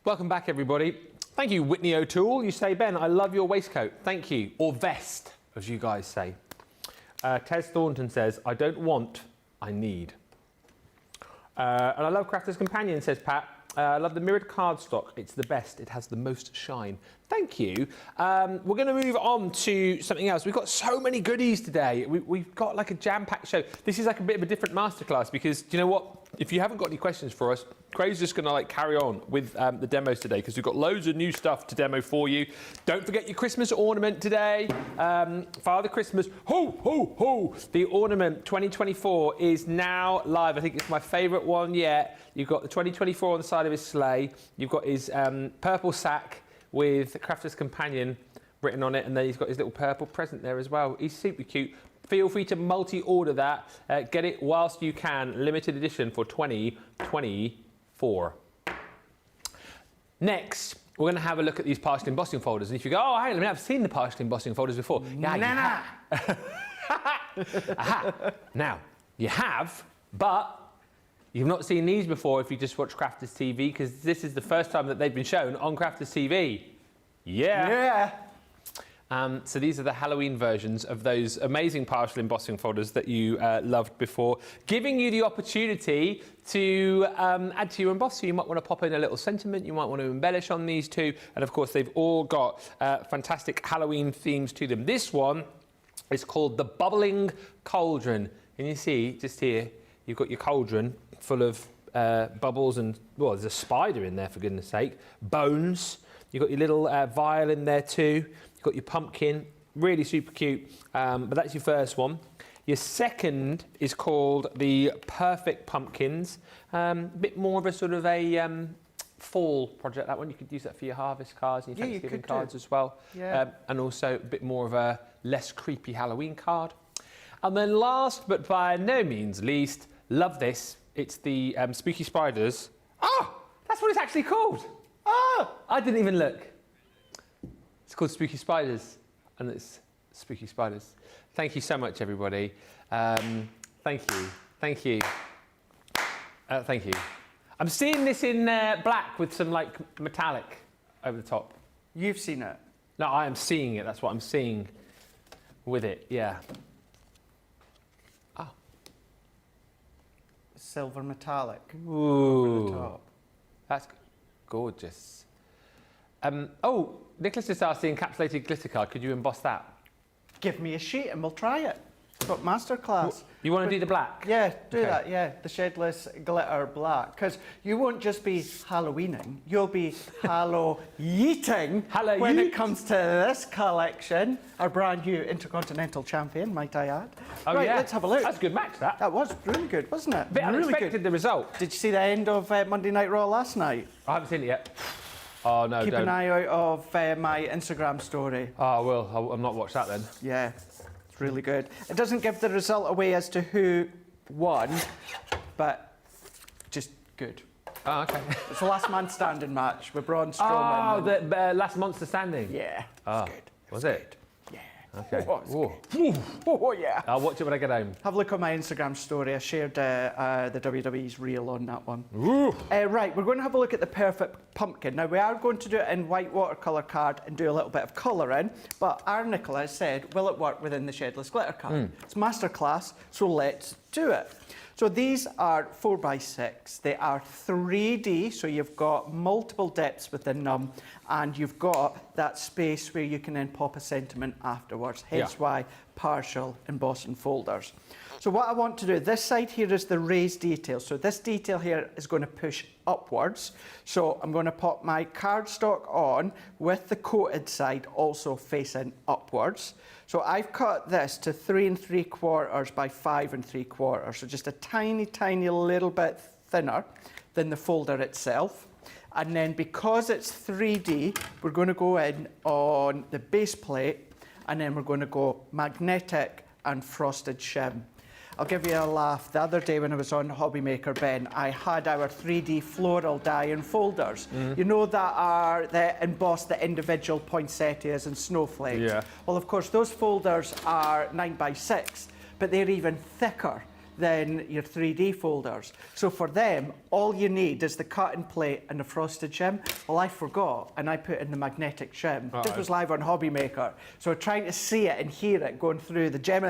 Welcome back, everybody. Thank you, Whitney O'Toole. You say, Ben, I love your waistcoat. Thank you. Or vest, as you guys say. Tez Thornton says, I don't want, I need. And I love Crafter's Companion, says Pat. I love the mirrored cardstock. It's the best. It has the most shine. Thank you. We're going to move on to something else. We've got so many goodies today. We've got like a jam-packed show. This is like a bit of a different masterclass because, do you know what? If you haven't got any questions for us, Craig's just going to like carry on with the demos today because we've got loads of new stuff to demo for you. Don't forget your Christmas ornament today. Father Christmas, ho, ho, ho. The ornament 2024 is now live. I think it's my favourite one yet. You've got the 2024 on the side of his sleigh. You've got his purple sack with Crafter's Companion written on it, and then he's got his little purple present there as well. He's super cute. Feel free to multi-order that. Get it whilst you can. Limited edition for 2024. Next, we're going to have a look at these partial embossing folders. And if you go, oh, hang on a minute, I've seen the partial embossing folders before. Yeah, Aha. Now, you have, but You've not seen these before if you just watch Crafters TV, because this is the first time that they've been shown on Crafters TV. Yeah. So these are the Halloween versions of those amazing partial embossing folders that you loved before, giving you the opportunity to add to your emboss. So you might want to pop in a little sentiment, you might want to embellish on these two, and of course they've all got fantastic Halloween themes to them. This one is called the Bubbling Cauldron, and you see just here you've got your cauldron full of bubbles and, well, there's a spider in there for goodness sake, bones. You've got your little vial in there too. You've got your pumpkin, really super cute, but that's your first one. Your second is called the Perfect Pumpkins. A bit more of a sort of a fall project, that one. You could use that for your harvest cards and your Thanksgiving cards as well. Yeah. And also a bit more of a less creepy Halloween card. And then last, but by no means least, love this. It's the Spooky Spiders. Oh, that's what it's actually called. Oh, I didn't even look. It's called Spooky Spiders, and it's Spooky Spiders. Thank you so much, everybody. Thank you. Thank you. Thank you. I'm seeing this in black with some like metallic over the top. You've seen it? No, I am seeing it. That's what I'm seeing with it. Yeah. Oh. Silver metallic. Ooh. Over the top. That's gorgeous. Oh, Nicholas just asked the encapsulated glitter card. Could you emboss that? Give me a sheet and we'll try it. Got masterclass. You want to do the black? Yeah, do Okay. that, yeah. The shedless glitter black. Because you won't just be Halloweening, you'll be Hallow-yeeting when it comes to this collection. Our brand new Intercontinental Champion, might I add. Oh, right, yeah. let's have a look. That's a good match, that. That was really good, wasn't it? A bit really unexpected, good. the result. Did you see the end of Monday Night Raw last night? I haven't seen it yet. Oh, no, Keep don't. an eye out of my Instagram story. Oh, I will. I'll not watch that then. Yeah, it's really good. It doesn't give the result away as to who won, but just good. Oh, okay. It's the last man standing match with Braun Strowman. Oh, the last monster standing. Yeah, Oh, it's good. was it? Good. Yeah. Okay. Oh, it's Ooh. good. Oh, yeah. I'll watch it when I get home. Have a look on my Instagram story. I shared the WWE's reel on that one. Ooh. Right, we're going to have a look at the Perfect Pumpkin. Now, we are going to do it in white watercolour card and do a little bit of colouring, but our Nicola said, will it work within the shedless glitter card? It's masterclass, so let's do it. So these are 4x6. They are 3D, so you've got multiple depths within them, and you've got that space where you can then pop a sentiment afterwards, hence why partial embossing folders. So what I want to do, this side here is the raised detail. So this detail here is going to push upwards. So I'm going to pop my cardstock on with the coated side also facing upwards. So I've cut this to 3 3/4 by 5 3/4. So just a tiny, tiny little bit thinner than the folder itself. And then because it's 3D, we're going to go in on the base plate, and then we're going to go magnetic and frosted shim. I'll give you a laugh. The other day when I was on Hobby Maker, Ben, I had our 3D floral die in folders. You know that are embossed the individual poinsettias and snowflakes? Yeah. Well, of course, those folders are 9x6, but they're even thicker than your 3D folders. So for them, all you need is the cut-in plate and the frosted shim. Well, I forgot, and I put in the magnetic shim. This was live on Hobby Maker. So trying to see it and hear it going through the gem,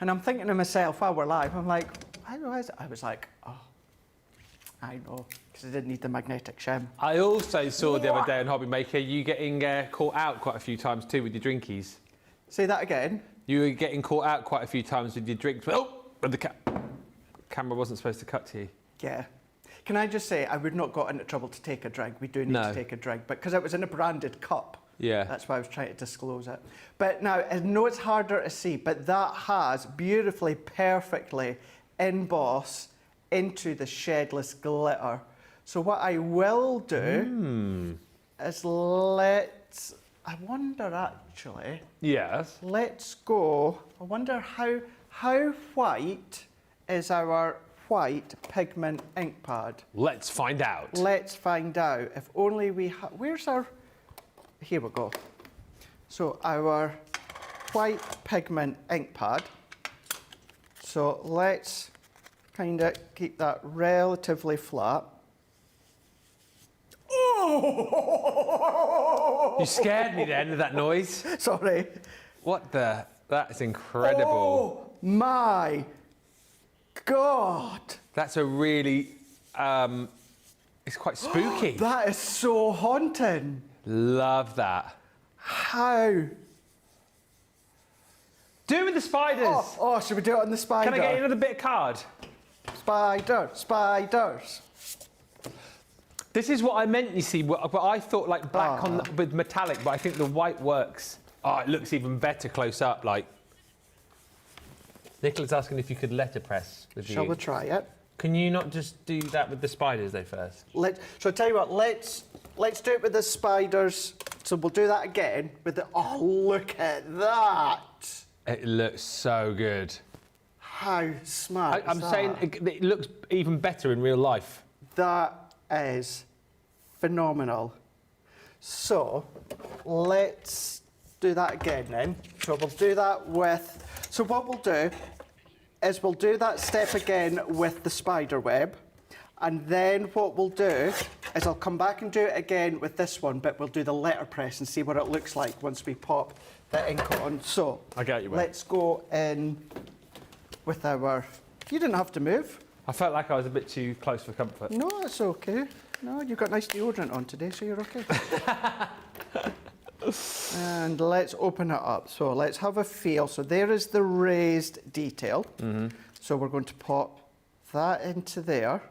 and I'm thinking to myself while we're live, I'm like, how is it? I was like, oh, I know, because I didn't need the magnetic shim. I also saw the other day on Hobby Maker you getting caught out quite a few times too with your drinkies. Say that again. You were getting caught out quite a few times with your drinks. Oh, and the camera wasn't supposed to cut to you. Yeah. Can I just say, I would not got into trouble to take a drink. We do need to take a drink, but because it was in a branded cup. Yeah. That's why I was trying to disclose it. But now, I know it's harder to see, but that has beautifully, perfectly embossed into the shedless glitter. So what I will do is let's, I wonder actually, Yes. let's go, I wonder how white is our white pigment ink pad? Let's find out. Let's find out. If only we have, where's our, here we go. So our white pigment ink pad. So let's kind of keep that relatively flat. Oh! You scared me then with that noise. Sorry. What the? That is incredible. Oh my God. That's a really, it's quite spooky. That is so haunting. Love that. How? Do it with the spiders. Oh, should we do it on the spider? Can I get you another bit of card? Spiders. This is what I meant, you see, but I thought like black with metallic, but I think the white works. Oh, it looks even better close up, like. Nicola's asking if you could letterpress with the Shall we ink. try it? Can you not just do that with the spiders though first? So I tell you what, let's do it with the spiders. So we'll do that again with the. Oh, look at that! It looks so good. How smart! I'm saying it looks even better in real life. That is phenomenal. So let's do that again then. So we'll do that with. So what we'll do is we'll do that step again with the spider web, and then what we'll do is I'll come back and do it again with this one, but we'll do the letterpress and see what it looks like once we pop the ink on. So I get you, mate. let's go in with our. You didn't have to move. I felt like I was a bit too close for comfort. No, it's okay. No, you've got nice deodorant on today, so you're okay. And let's open it up. So let's have a feel. So there is the raised detail. So we're going to pop that into there.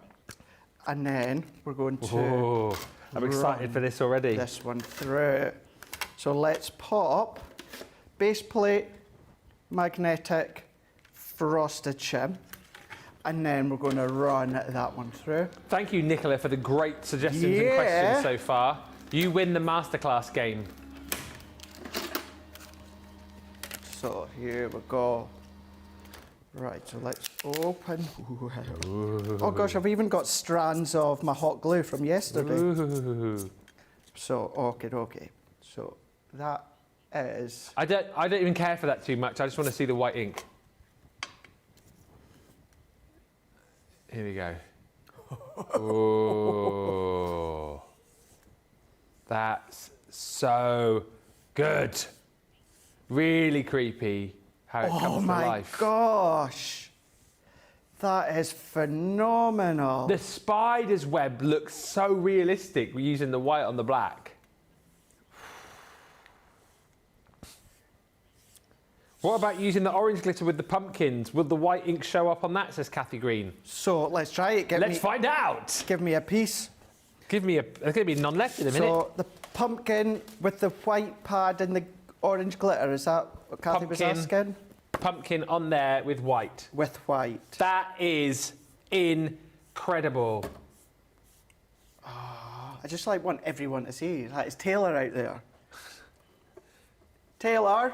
And then we're going to Oh, I'm excited for this already. this one through. So let's pop base plate, magnetic, frosted shim. And then we're going to run that one through. Thank you, Nicola, for the great suggestions and questions so far. You win the masterclass game. So here we go. Right, so let's open. Ooh. Oh gosh, I've even got strands of my hot glue from yesterday. Ooh. So, okay. So that is. I don't even care for that too much. I just want to see the white ink. Here we go. Oh, that's so good. Really creepy how it comes to life. Oh my gosh. That is phenomenal. The spider's web looks so realistic. We're using the white on the black. What about using the orange glitter with the pumpkins? Will the white ink show up on that, says Kathy Green? So let's try it. Let's find out. Give me a piece. Give me a, it's going to be non-left in a minute. So the pumpkin with the white pad and the orange glitter, is that what Kathy was asking? Pumpkin on there with white. With white. That is incredible. Oh, I just want everyone to see. Like, is Taylor out there? Taylor?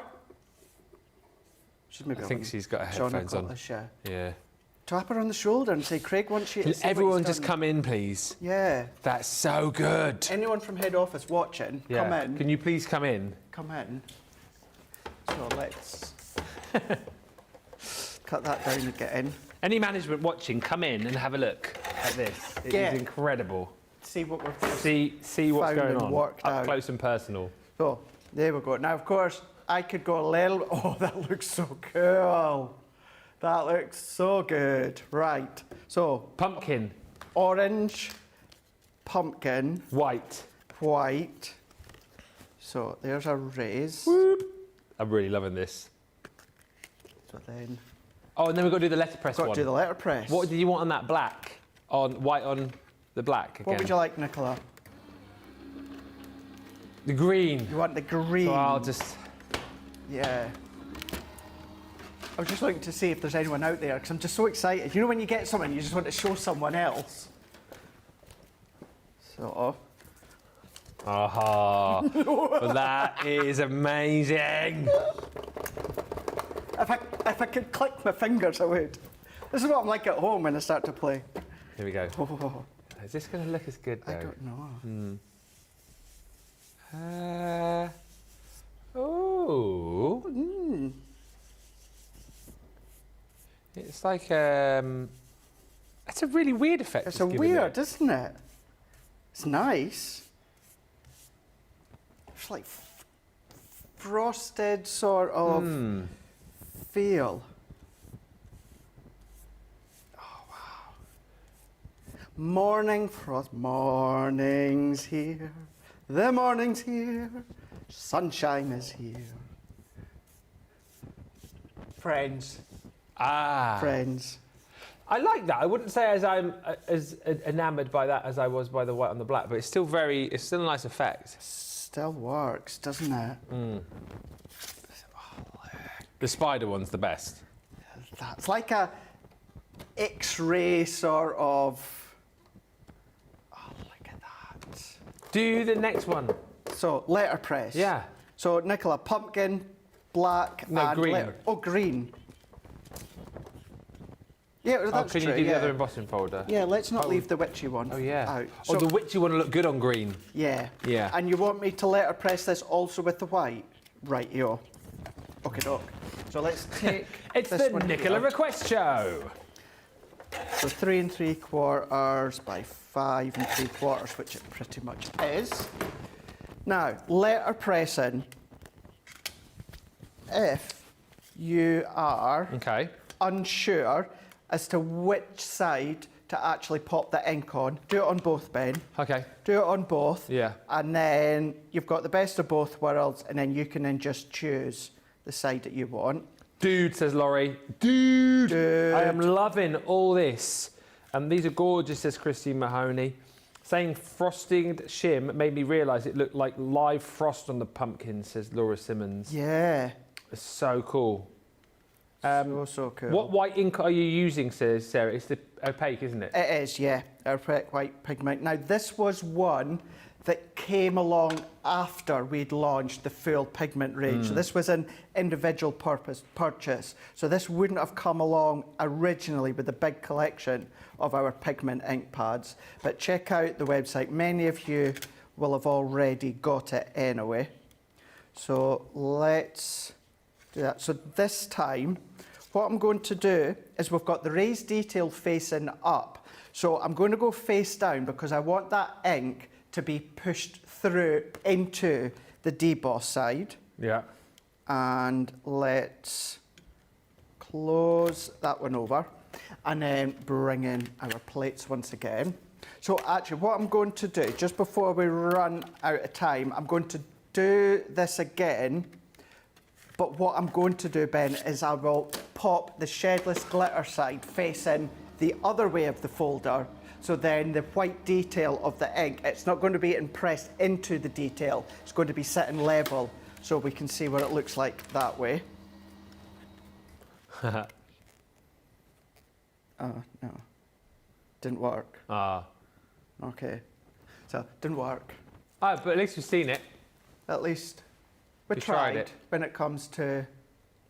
She's maybe I think she's got her headphones on. Yeah. Tap her on the shoulder and say, Craig wants you to see Everyone what he's just done. come in, please. Yeah. That's so good. Anyone from head office watching, come in. Can you please come in? Come in. So let's cut that down and get in. Any management watching, come in and have a look at this. It is incredible. See what we're See what's found going and on. worked Up out. close and personal. So there we go. Now, of course, I could go a little. Oh, that looks so cool. That looks so good. Right. So Pumpkin, orange, pumpkin, white. white. So there's a raise. Whoop. I'm really loving this. So then Oh, and then we've got to do the letterpress got one. to do the letterpress. What did you want on that black? On white on the black again? What would you like, Nicola? The green. You want the green? So I'll just... Yeah. I was just looking to see if there's anyone out there because I'm just so excited. You know when you get something, you just want to show someone else. So. Aha. Well, that is amazing. If I could click my fingers, I would. This is what I'm like at home when I start to play. Here we go. Oh, Is this going to look as good, though? I don't know. Oh. It's like, That's a really weird effect. It's a weird, isn't it? It's nice. It's like frosted sort of feel. Oh, wow. Morning frost, morning's here. The morning's here. Sunshine is here. Friends. Friends. I like that. I wouldn't say I'm as enamoured by that as I was by the white on the black, but it's still a nice effect. Still works, doesn't it? The spider one's the best. That's like a X-ray sort of. Oh, look at that. Do the next one. So letterpress. Yeah. So Nicola, pumpkin, black, No, and green. Oh, green. Yeah, that's can true. you do yeah. the other embossing folder? Yeah, let's not leave the witchy one. Oh yeah. Out. Oh, So, the witchy one will look good on green. yeah. Yeah. And you want me to letterpress this also with the white? Right, yo. Okay, doc. So let's take. It's this the one Nicola here. Request Show. So 3 3/4 by 5 3/4, which it pretty much is. Now, letterpressing. If you are Okay. unsure as to which side to actually pop the ink on, do it on both, Ben. Okay. Do it on both. Yeah. And then you've got the best of both worlds, and then you can then just choose the side that you want. Dude, says Laurie. Dude. Dude. I am loving all this. These are gorgeous, says Christine Mahoney. Saying frosted shim made me realise it looked like live frost on the pumpkin, says Laura Simmons. Yeah. It's so cool. So cool. What white ink are you using, says Sarah? It's the opaque, isn't it? It is, yeah. Opaque white pigment. Now, this was one that came along after we'd launched the full pigment range. So this was an individual purchase. So this wouldn't have come along originally with the big collection of our pigment ink pads. But check out the website. Many of you will have already got it anyway. So let's do that. So this time, what I'm going to do is we've got the raised detail facing up. So I'm going to go face down because I want that ink to be pushed through into the deboss side. Yeah. And let's close that one over and then bring in our plates once again. So actually what I'm going to do, just before we run out of time, I'm going to do this again. But what I'm going to do, Ben, is I will pop the shedless glitter side facing the other way of the folder. So then the white detail of the ink, it's not going to be impressed into the detail. It's going to be sitting level so we can see what it looks like that way. Oh, no. Didn't work. Ah. Okay. So, didn't work. Oh, but at least we've seen it. At least we You tried tried it. when it comes to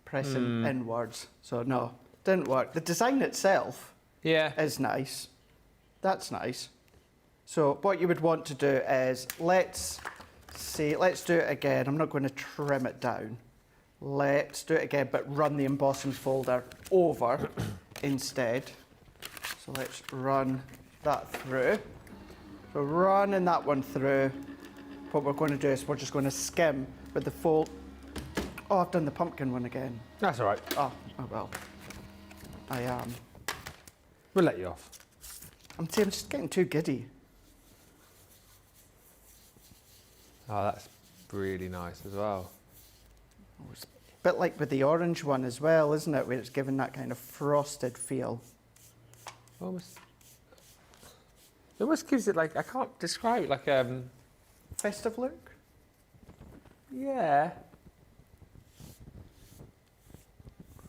pressing inwards. So, no, didn't work. The design itself Yeah. is nice. That's nice. So what you would want to do is, let's do it again. I'm not going to trim it down. Let's do it again, but run the embossing folder over instead. So let's run that through. So running that one through, what we're going to do is we're just going to skim with the fold. Oh, I've done the pumpkin one again. That's all right. Oh well. I am. We'll let you off. I'm just getting too giddy. Oh, that's really nice as well. It's a bit like with the orange one as well, isn't it? Where it's given that kind of frosted feel. Almost. It almost gives it like, I can't describe it, like Festive look? yeah.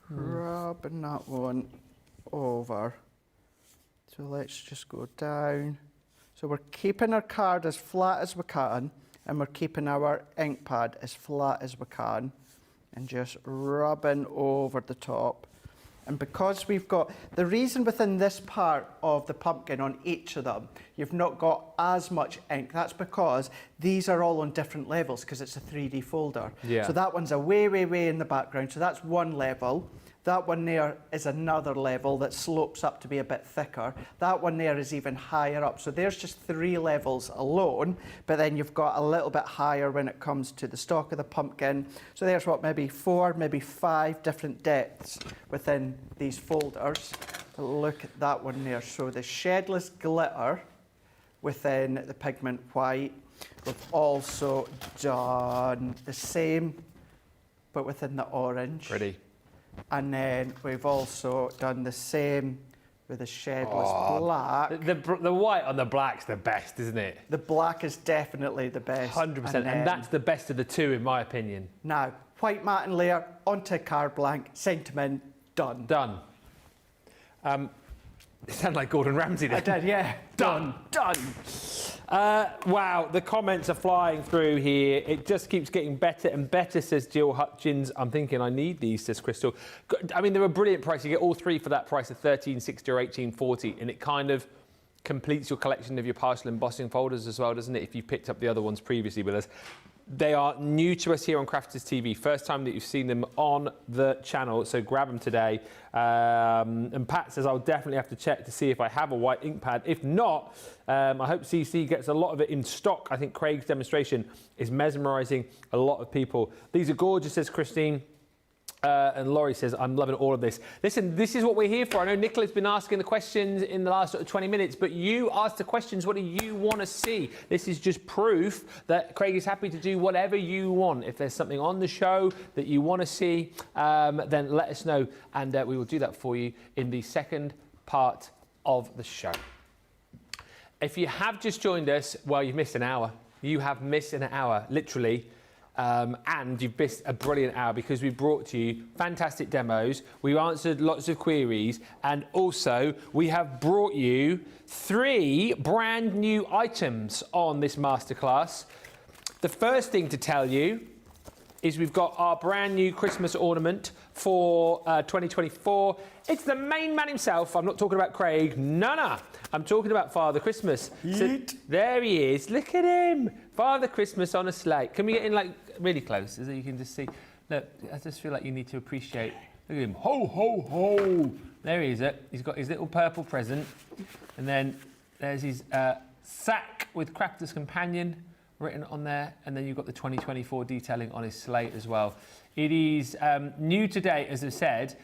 Rubbing that one over. So let's just go down. So we're keeping our card as flat as we can, and we're keeping our ink pad as flat as we can, and just rubbing over the top. And because we've got, the reason within this part of the pumpkin on each of them, you've not got as much ink, that's because these are all on different levels because it's a 3D folder. Yeah. So that one's a way, way, way in the background. So that's one level. That one there is another level that slopes up to be a bit thicker. That one there is even higher up. So there's just 3 levels alone, but then you've got a little bit higher when it comes to the stalk of the pumpkin. So there's what, maybe 4, maybe 5 different depths within these folders. But look at that one there. So the shedless glitter within the pigment white. We've also done the same, but within the orange. Pretty. And then we've also done the same with the shedless black. The white on the black's the best, isn't it? The black is definitely the best. 100%, then, and that's the best of the two, in my opinion. now, white matte and layer onto card blank, sentiment, done. Done. It sounded like Gordon Ramsay there. I did, yeah. Done. Done. Wow, the comments are flying through here. It just keeps getting better and better, says Jill Hutchins. I'm thinking I need these, says Crystal. I mean, they're a brilliant price. You get all 3 for that price of $13.60 or $18.40, and it kind of completes your collection of your partial embossing folders as well, doesn't it, if you've picked up the other ones previously with us. They are new to us here on Crafters TV. First time that you've seen them on the channel, so grab them today. And Pat says, I'll definitely have to check to see if I have a white ink pad. If not, I hope CC gets a lot of it in stock. I think Craig's demonstration is mesmerising a lot of people. These are gorgeous, says Christine. And Laurie says, I'm loving all of this. Listen, this is what we're here for. I know Nicola's been asking the questions in the last sort of 20 minutes, but you ask the questions. What do you want to see? This is just proof that Craig is happy to do whatever you want. If there's something on the show that you want to see, then let us know, and we will do that for you in the second part of the show. If you have just joined us, well, you've missed an hour. You have missed an hour, literally. And you've missed a brilliant hour because we brought to you fantastic demos, we've answered lots of queries, and also we have brought you 3 brand new items on this masterclass. The first thing to tell you is we've got our brand new Christmas ornament for 2024. It's the main man himself. I'm not talking about Craig. No. I'm talking about Father Christmas. So, there he is. Look at him. Father Christmas on a slate. Can we get in like really close so you can just see? Look, I just feel like you need to appreciate. Look at him. Ho, ho, ho. There he is. He's got his little purple present. And then there's his sack with Crafter's Companion written on there, and then you've got the 2024 detailing on his slate as well. It is new today, as I said.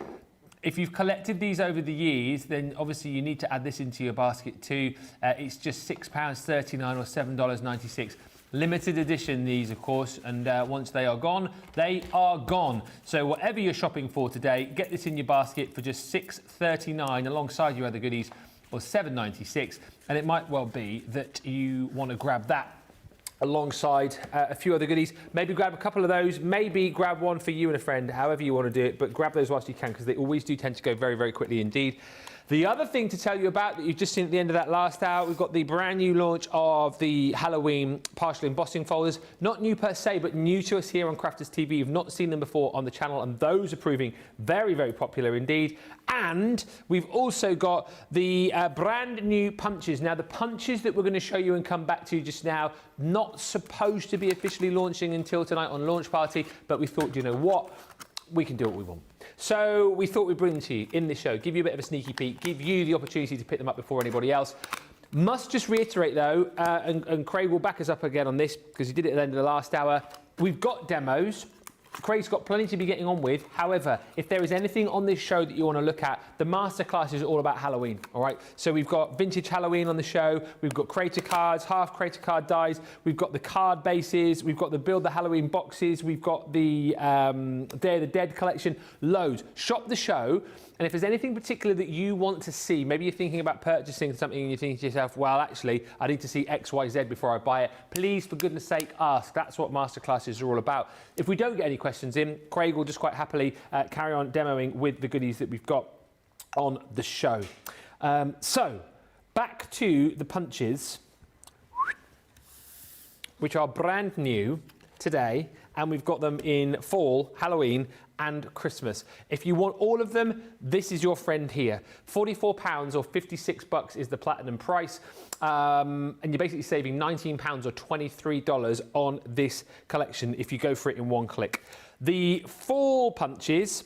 If you've collected these over the years, then obviously you need to add this into your basket too. It's just £6.39 or $7.96. Limited edition, these, of course, and once they are gone, they are gone. So whatever you're shopping for today, get this in your basket for just $6.39 alongside your other goodies, or $7.96. And it might well be that you want to grab that alongside a few other goodies. Maybe grab a couple of those, maybe grab one for you and a friend, however you want to do it, but grab those whilst you can, because they always do tend to go very, very quickly indeed. The other thing to tell you about that you've just seen at the end of that last hour, we've got the brand new launch of the Halloween partial embossing folders. Not new per se, but new to us here on Crafters TV. You've not seen them before on the channel, and those are proving very, very popular indeed. And we've also got the brand new punches. Now, the punches that we're going to show you and come back to just now, not supposed to be officially launching until tonight on launch party, but we thought, you know what? We can do what we want. So we thought we'd bring them to you in this show, give you a bit of a sneaky peek, give you the opportunity to pick them up before anybody else. Must just reiterate though, and Craig will back us up again on this because he did it at the end of the last hour. We've got demos. Craig's got plenty to be getting on with. However, if there is anything on this show that you want to look at, the masterclass is all about Halloween, all right? So we've got vintage Halloween on the show. We've got creator cards, half creator card dies. We've got the card bases. We've got the Build the Halloween boxes. We've got the Day of the Dead collection. Loads. Shop the show. And if there's anything particular that you want to see, maybe you're thinking about purchasing something and you're thinking to yourself, well, actually, I need to see X, Y, Z before I buy it. Please, for goodness sake, ask. That's what masterclasses are all about. If we don't get any questions in, Craig will just quite happily carry on demoing with the goodies that we've got on the show. So, back to the punches, which are brand new today, and we've got them in fall, Halloween, and Christmas. If you want all of them, this is your friend here. £44 or $56 is the platinum price, and you're basically saving £19 or $23 on this collection if you go for it in one click. The fall punches,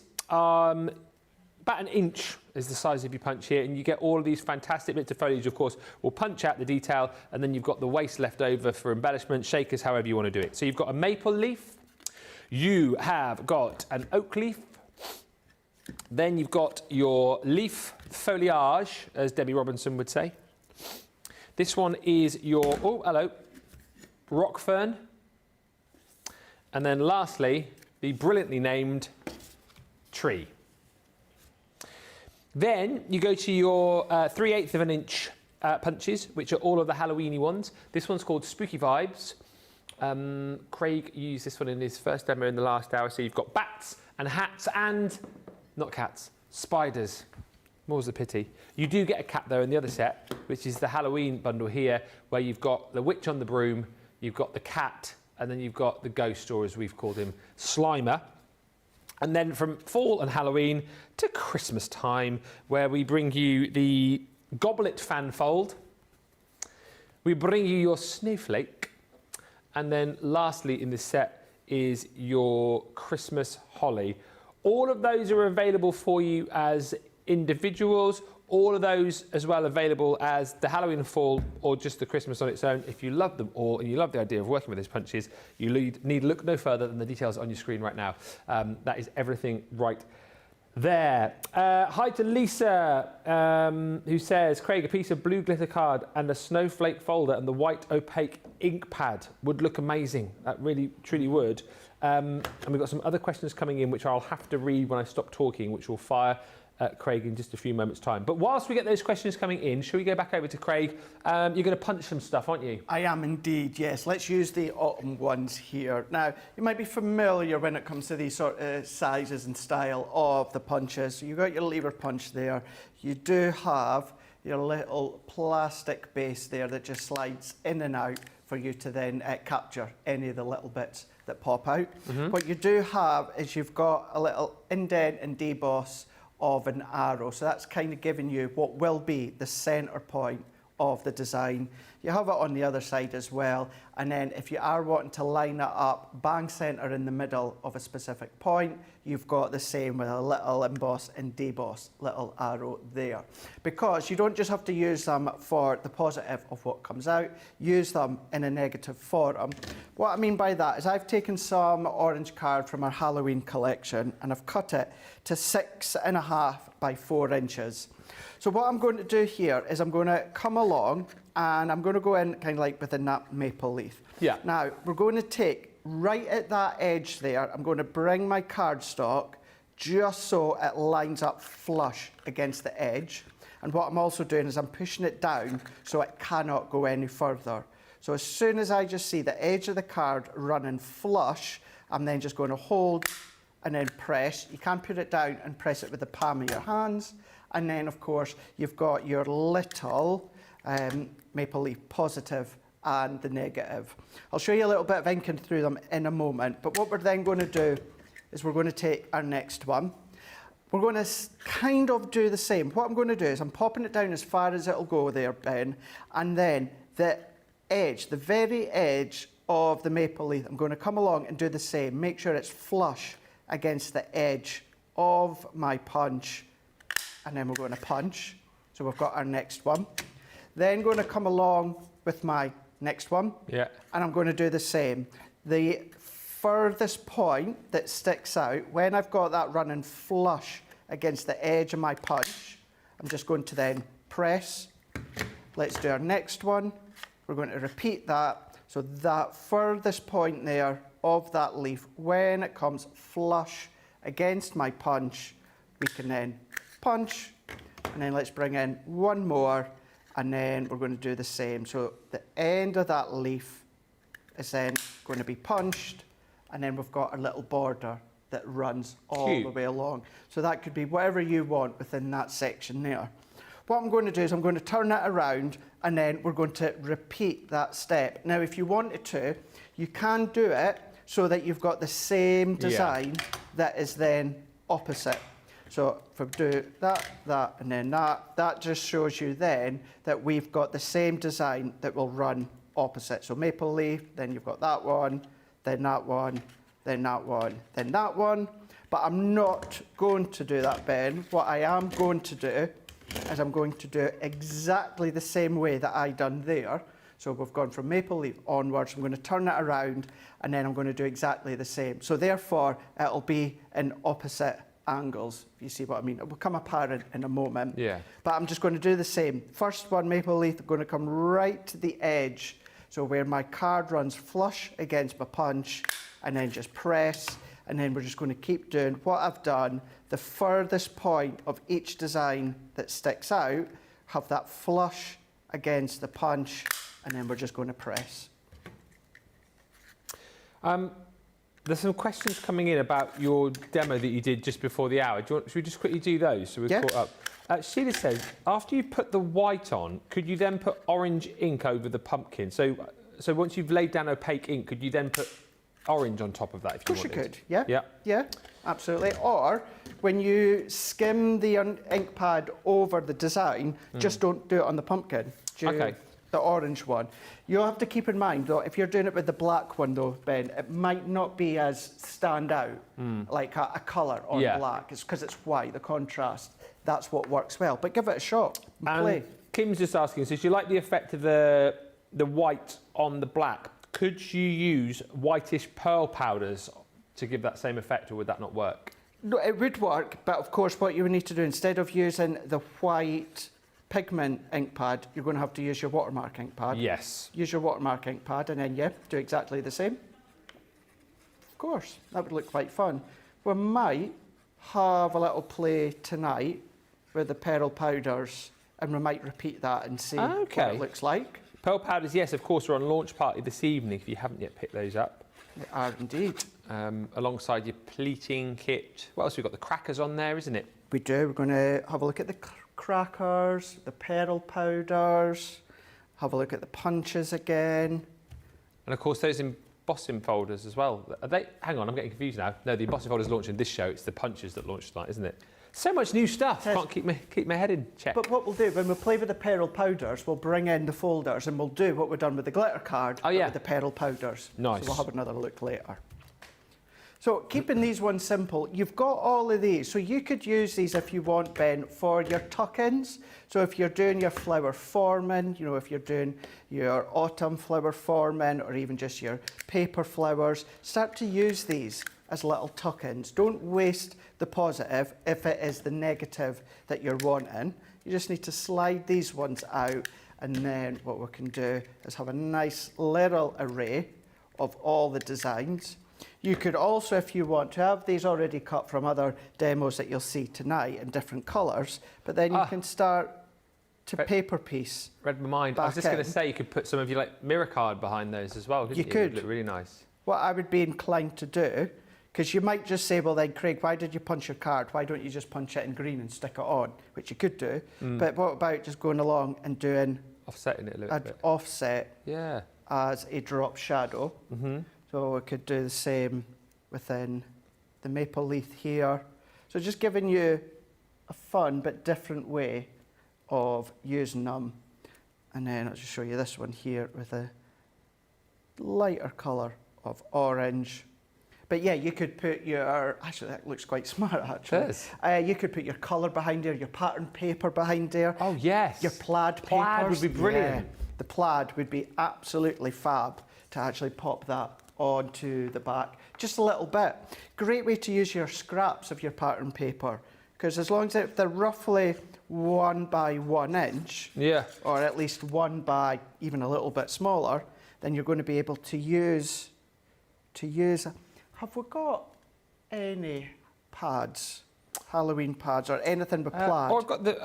about 1 inch is the size of your punch here, and you get all of these fantastic bits of foliage. Of course, will punch out the detail, and then you've got the waste left over for embellishment, shakers, however you want to do it. So you've got a maple leaf, you have got an oak leaf, then you've got your leaf foliage, as Debbie Robinson would say. This one is your, oh, hello, rock fern. And then lastly, the brilliantly named tree. Then you go to your 3/8 of an inch punches, which are all of the Halloweeny ones. This one's called Spooky Vibes. Craig used this one in his first demo in the last hour. So you've got bats and hats and, not cats, spiders. More's the pity. You do get a cat though in the other set, which is the Halloween bundle here, where you've got the witch on the broom, you've got the cat, and then you've got the ghost, or as we've called him, Slimer. And then from fall and Halloween to Christmas time, where we bring you the goblet fanfold, we bring you your snowflake, and then lastly in this set is your Christmas holly. All of those are available for you as individuals, all of those as well available as the Halloween and fall, or just the Christmas on its own. If you love them all and you love the idea of working with those punches, you need look no further than the details on your screen right now. That is everything right there. Hi to Lisa, who says, Craig, a piece of blue glitter card and a snowflake folder and the white opaque ink pad would look amazing. That really, truly would. And we've got some other questions coming in, which I'll have to read when I stop talking, which will fire Craig in just a few moments' time. But whilst we get those questions coming in, shall we go back over to Craig? You're going to punch some stuff, aren't you? I am indeed, yes. Let's use the autumn ones here. Now, you might be familiar when it comes to these sort of sizes and style of the punches. So you've got your lever punch there. You do have your little plastic base there that just slides in and out for you to then capture any of the little bits that pop out. What you do have is you've got a little indent and deboss of an arrow. So that's kind of giving you what will be the center point of the design. You have it on the other side as well. And then if you are wanting to line it up, bang center in the middle of a specific point, you've got the same with a little emboss and deboss little arrow there. Because you don't just have to use them for the positive of what comes out, use them in a negative form. What I mean by that is I've taken some orange card from our Halloween collection and I've cut it to 6.5 by 4 inches. So what I'm going to do here is I'm going to come along and I'm going to go in kind of like within that maple leaf. Yeah. Now, we're going to take right at that edge there, I'm going to bring my cardstock just so it lines up flush against the edge. And what I'm also doing is I'm pushing it down so it cannot go any further. So as soon as I just see the edge of the card running flush, I'm then just going to hold and then press. You can put it down and press it with the palm of your hands. And then, of course, you've got your little maple leaf positive and the negative. I'll show you a little bit of inking through them in a moment. But what we're then going to do is we're going to take our next one. We're going to kind of do the same. What I'm going to do is I'm popping it down as far as it'll go there, Ben. And then the edge, the very edge of the maple leaf, I'm going to come along and do the same. Make sure it's flush against the edge of my punch. And then we're going to punch. So we've got our next one. Then going to come along with my next one. Yeah. And I'm going to do the same. The furthest point that sticks out, when I've got that running flush against the edge of my punch, I'm just going to then press. Let's do our next one. We're going to repeat that. So that furthest point there of that leaf, when it comes flush against my punch, we can then punch, and then let's bring in one more, and then we're going to do the same. So the end of that leaf is then going to be punched, and then we've got a little border that runs all the way along. So that could be whatever you want within that section there. What I'm going to do is I'm going to turn it around, and then we're going to repeat that step. Now, if you wanted to, you can do it so that you've got the same design that is then opposite. So if we do that, and then that just shows you then that we've got the same design that will run opposite. So maple leaf, then you've got that one, then that one, then that one, then that one. But I'm not going to do that, Ben. What I am going to do is I'm going to do it exactly the same way that I done there. So we've gone from maple leaf onwards. I'm going to turn it around and then I'm going to do exactly the same. So therefore, it'll be in opposite angles, if you see what I mean. It will become apparent in a moment. Yeah. But I'm just going to do the same. First one, maple leaf, I'm going to come right to the edge. So where my card runs flush against my punch, and then just press, and then we're just going to keep doing what I've done. The furthest point of each design that sticks out, have that flush against the punch, and then we're just going to press. There's some questions coming in about your demo that you did just before the hour. Should we just quickly do those so we're caught up? Sheila says, after you put the white on, could you then put orange ink over the pumpkin? So once you've laid down opaque ink, could you then put orange on top of that if you wanted? Of course you could, yeah. Yeah. Yeah, absolutely. Or when you skim the ink pad over the design, just don't do it on the pumpkin. Do the orange one. You'll have to keep in mind, though, if you're doing it with the black one, though, Ben, it might not be as stand out, like a colour on black. It's because it's white, the contrast. That's what works well. But give it a shot and play. Kim's just asking, so you like the effect of the white on the black? Could you use whitish pearl powders to give that same effect, or would that not work? No, it would work, but of course what you would need to do, instead of using the white pigment ink pad, you're going to have to use your watermark ink pad. Yes. Use your watermark ink pad and then, do exactly the same. Of course, that would look quite fun. We might have a little play tonight with the pearl powders, and we might repeat that and see what it looks like. Pearl powders, yes, of course, are on launch party this evening if you haven't yet picked those up. They are indeed. Alongside your pleating kit. What else? We've got the crackers on there, isn't it? We do. We're going to have a look at the crackers, the pearl powders, have a look at the punches again. And of course, those embossing folders as well. Are they? Hang on, I'm getting confused now. No, the embossing folders launch in this show. It's the punches that launch tonight, isn't it? So much new stuff. Can't keep my head in check. But what we'll do, when we play with the pearl powders, we'll bring in the folders and we'll do what we've done with the glitter card with the pearl powders. Nice. So we'll have another look later. So keeping these ones simple, you've got all of these. So you could use these if you want, Ben, for your tuck-ins. So if you're doing your flower forming, you know, if you're doing your autumn flower forming, or even just your paper flowers, start to use these as little tuck-ins. Don't waste the positive if it is the negative that you're wanting. You just need to slide these ones out, and then what we can do is have a nice little array of all the designs. You could also, if you want to, have these already cut from other demos that you'll see tonight in different colours, but then you can start to paper piece. Read my mind. I was just going to say you could put some of your like mirror card behind those as well, couldn't you? You could. It would look really nice. What I would be inclined to do, because you might just say, well then, Craig, why did you punch your card? Why don't you just punch it in green and stick it on? Which you could do. But what about just going along and doing offsetting it a little bit. Offset as a drop shadow. So we could do the same within the maple leaf here. So just giving you a fun but different way of using them. And then I'll just show you this one here with a lighter colour of orange. But yeah, you could put your, actually that looks quite smart actually. It does. You could put your colour behind there, your pattern paper behind there. Oh yes. Your plaid papers. Plaid would be brilliant. Yeah, the plaid would be absolutely fab to actually pop that onto the back. Just a little bit. Great way to use your scraps of your pattern paper, because as long as they're roughly 1 by 1 inch, or at least 1 by even a little bit smaller, then you're going to be able to use. Have we got any pads, Halloween pads, or anything with plaid? Or I've got the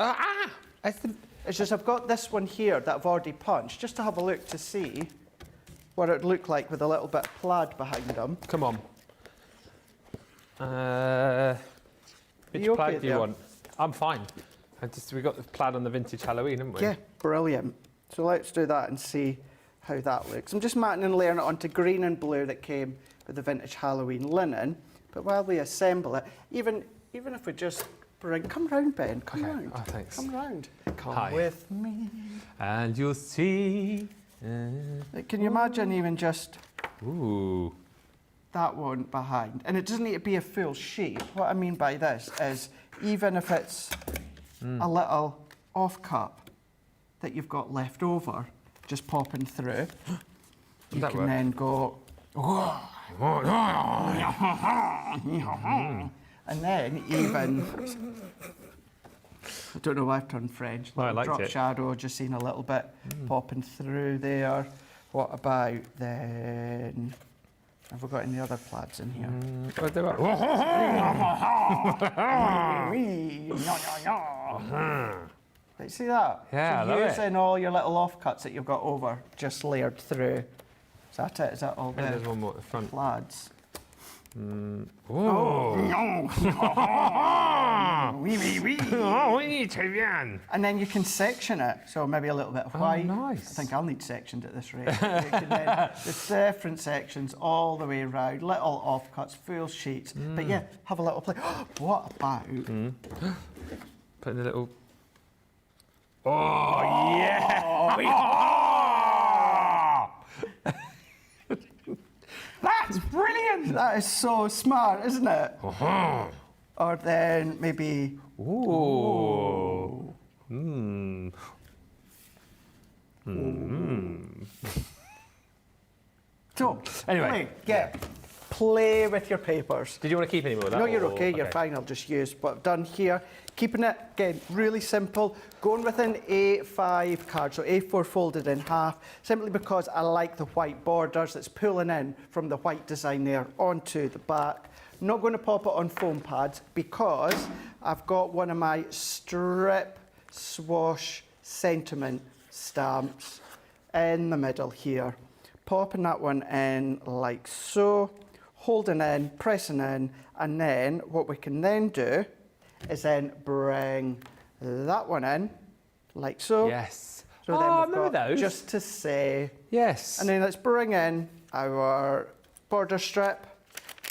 It's just I've got this one here that I've already punched, just to have a look to see what it would look like with a little bit of plaid behind them. Come on. Which plaid do you want? I'm fine. We got the plaid on the vintage Halloween, haven't we? Yeah, brilliant. So let's do that and see how that looks. I'm just matting and layering it onto green and blue that came with the vintage Halloween linen. But while we assemble it, even if we just come round, Ben, come round. Oh, thanks. Come round. Come with me. And you'll see. Can you imagine even just... Ooh. that one behind. And it doesn't need to be a full sheet. What I mean by this is even if it's a little off cup that you've got left over, just popping through, you that can work? then go, and then even, I don't know why I've turned French, Oh, I liked drop it. shadow, just seen a little bit popping through there. What about then, have we got any other plaids in here? Well, there are- You see that? Yeah, I so love it. using all your little offcuts that you've got over, just layered through. Is that it? Is that all Maybe there's the one more at the front. plaids? Oh, oui, très bien. And then you can section it, so maybe a little bit of white. nice. I think I'll need sectioned at this rate. You can then, there's different sections all the way around, little offcuts, full sheets. But yeah, have a little play. What about Putting a little. Oh, yeah! That's brilliant! that is so smart, isn't it? Or then maybe Ooh. so Anyway, play with your papers. Did you want to keep any more of that? No, you're or- okay, you're fine. I'll just use what I've done here. Keeping it, again, really simple. Going with an A5 card, so A4 folded in half, simply because I like the white borders that's pulling in from the white design there onto the back. I'm not going to pop it on foam pads because I've got one of my strip swash sentiment stamps in the middle here. Popping that one in like so, holding in, pressing in, and then what we can then do is then bring that one in, like so. Yes. So oh, then I we've remember got those. just to say, Yes. and then let's bring in our border strip.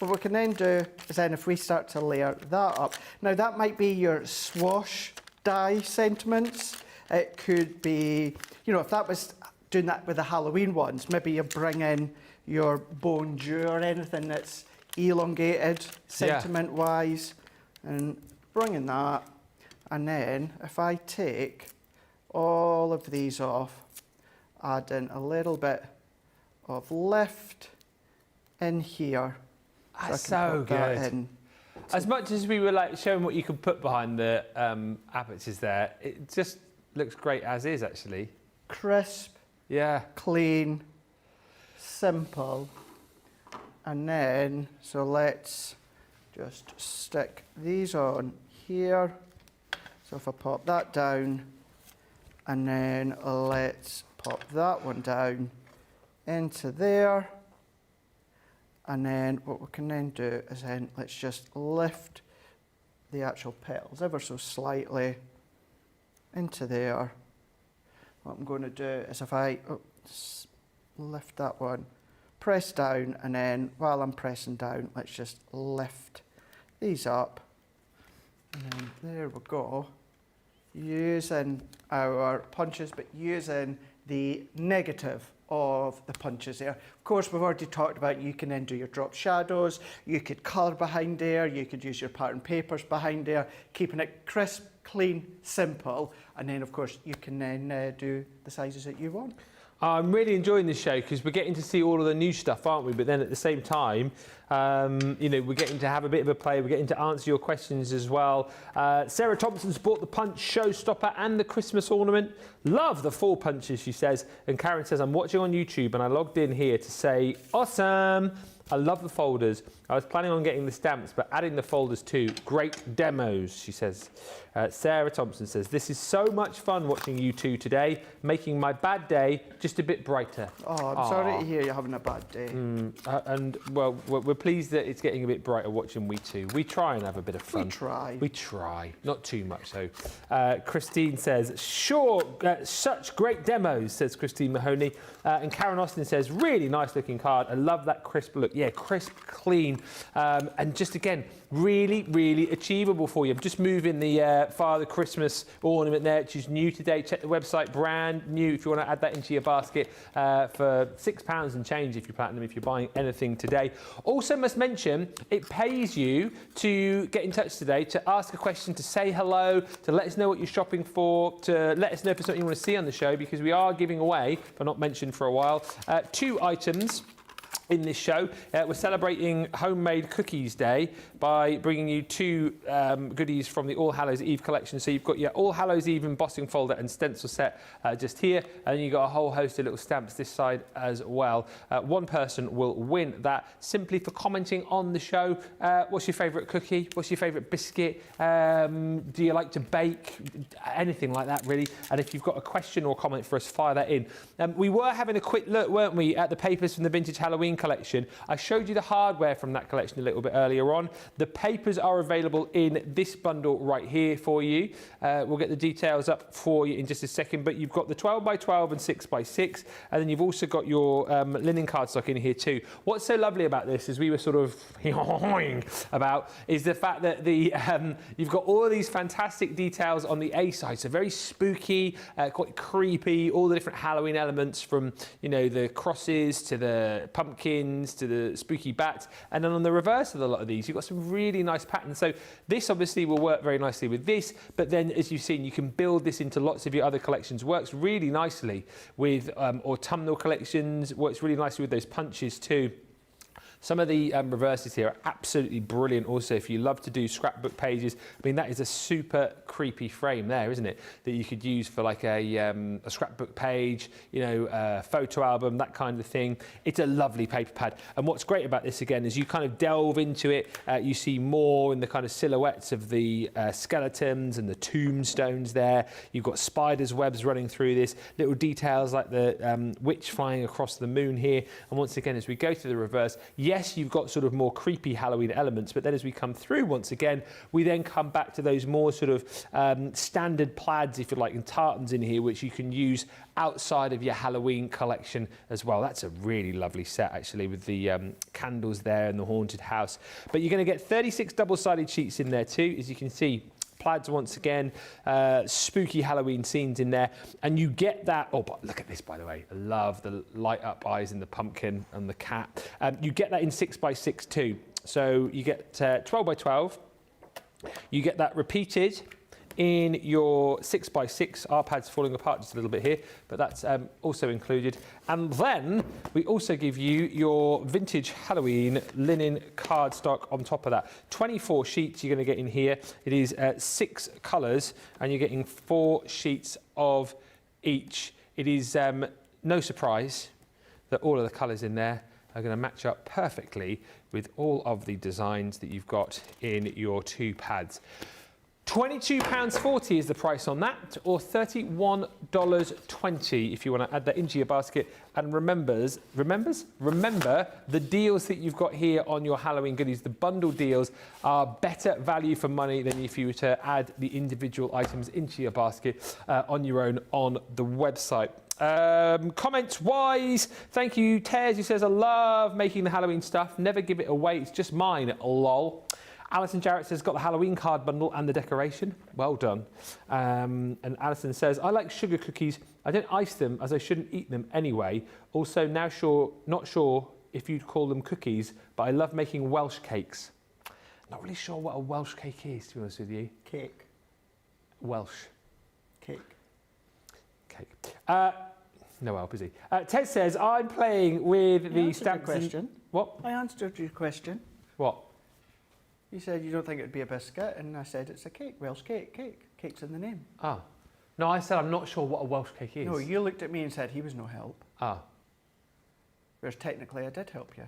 What we can then do is then if we start to layer that up. Now that might be your swash die sentiments. It could be, you know, if that was doing that with the Halloween ones, maybe you bring in your bonjour or anything that's elongated sentiment-wise, and bringing that. And then if I take all of these off, add in a little bit of lift in here. That's I can so put that good. in. As much as we were like showing what you could put behind the apertures there, it just looks great as is actually. Crisp, Yeah. clean, simple. And then, so let's just stick these on here. So if I pop that down, and then let's pop that one down into there. And then what we can then do is then let's just lift the actual petals ever so slightly into there. What I'm going to do is if I lift that one, press down, and then while I'm pressing down, let's just lift these up. And then there we go. Using our punches, but using the negative of the punches there. Of course, we've already talked about you can then do your drop shadows, you could colour behind there, you could use your pattern papers behind there, keeping it crisp, clean, simple, and then of course you can then do the sizes that you want. I'm really enjoying this show because we're getting to see all of the new stuff, aren't we? But then at the same time, you know, we're getting to have a bit of a play. We're getting to answer your questions as well. Sarah Thompson's bought the punch showstopper and the Christmas ornament. Love the fall punches, she says. And Karen says, I'm watching on YouTube and I logged in here to say, awesome. I love the folders. I was planning on getting the stamps, but adding the folders too. Great demos, she says. Sarah Thompson says, this is so much fun watching you two today, making my bad day just a bit brighter. Oh, I'm sorry to hear you're having a bad day. And, well, we're pleased that it's getting a bit brighter watching we two. We try and have a bit of fun. We try. We try. Not too much, so. Christine says, sure, such great demos, says Christine Mahoney. And Karen Austin says, really nice looking card. I love that crisp look. but yeah, crisp, clean, and just again, really, really achievable for you. I'm just moving the Father Christmas ornament there, which is new today. Check the website, brand new, if you want to add that into your basket for £6 and change if you're platinum, if you're buying anything today. Also must mention, it pays you to get in touch today, to ask a question, to say hello, to let us know what you're shopping for, to let us know if there's something you want to see on the show, because we are giving away, if I've not mentioned for a while, 2 items in this show. We're celebrating Homemade Cookies Day by bringing you 2 goodies from the All Hallows Eve collection. So you've got your All Hallows Eve embossing folder and stencil set just here, and you've got a whole host of little stamps this side as well. One person will win that simply for commenting on the show. What's your favourite cookie? What's your favourite biscuit? Do you like to bake? Anything like that, really. And if you've got a question or comment for us, fire that in. We were having a quick look, weren't we, at the papers from the Vintage Halloween collection. I showed you the hardware from that collection a little bit earlier on. The papers are available in this bundle right here for you. We'll get the details up for you in just a second, but you've got the 12x12 and 6x6, and then you've also got your linen cardstock in here too. What's so lovely about this, as we were sort of about, is the fact that you've got all of these fantastic details on the A side, so very spooky, quite creepy, all the different Halloween elements, from, you know, the crosses to the pumpkins to the spooky bats, and then on the reverse of a lot of these you've got some really nice patterns. So this obviously will work very nicely with this, but then as you've seen, you can build this into lots of your other collections. Works really nicely with autumnal collections, works really nicely with those punches too. Some of the reverses here are absolutely brilliant also if you love to do scrapbook pages. I mean, that is a super creepy frame there, isn't it? That you could use for like a scrapbook page, you know, a photo album, that kind of thing. It's a lovely paper pad. And what's great about this, again, is you kind of delve into it, you see more in the kind of silhouettes of the skeletons and the tombstones there. You've got spiders' webs running through this, little details like the witch flying across the moon here. And once again, as we go to the reverse, yes, you've got sort of more creepy Halloween elements, but then as we come through once again, we then come back to those more sort of standard plaids, if you like, and tartans in here, which you can use outside of your Halloween collection as well. That's a really lovely set, actually, with the candles there and the haunted house. But you're going to get 36 double-sided sheets in there too, as you can see. Plaids once again, spooky Halloween scenes in there, and you get that. Oh, but look at this, by the way. I love the light up eyes in the pumpkin and the cat. You get that in 6x6 too. So you get 12x12. You get that repeated in your 6x6. Our pad's falling apart just a little bit here, but that's also included. And then we also give you your vintage Halloween linen cardstock on top of that. 24 sheets you're going to get in here. It is 6 colours, and you're getting 4 sheets of each. It is no surprise that all of the colours in there are going to match up perfectly with all of the designs that you've got in your 2 pads. £22.40 is the price on that, or $31.20 if you want to add that into your basket. And remember the deals that you've got here on your Halloween goodies. The bundle deals are better value for money than if you were to add the individual items into your basket on your own on the website. Comments wise, thank you Tez, who says, I love making the Halloween stuff, never give it away, it's just mine, lol. Alison Jarrett says, got the Halloween card bundle and the decoration. Well done. And Alison says, I like sugar cookies. I don't ice them as I shouldn't eat them anyway. Also, not sure if you'd call them cookies, but I love making Welsh cakes. Not really sure what a Welsh cake is, to be honest with you. Cake. Welsh. Cake. Cake. Noel, busy. Ted says, I'm playing with the stamps. Question. What? I answered your question. What? You said you don't think it would be a biscuit, and I said it's a cake. Welsh cake. Cake's in the name. Ah. No, I said I'm not sure what a Welsh cake is. No, you looked at me and said he was no help. Ah. Whereas technically I did help you.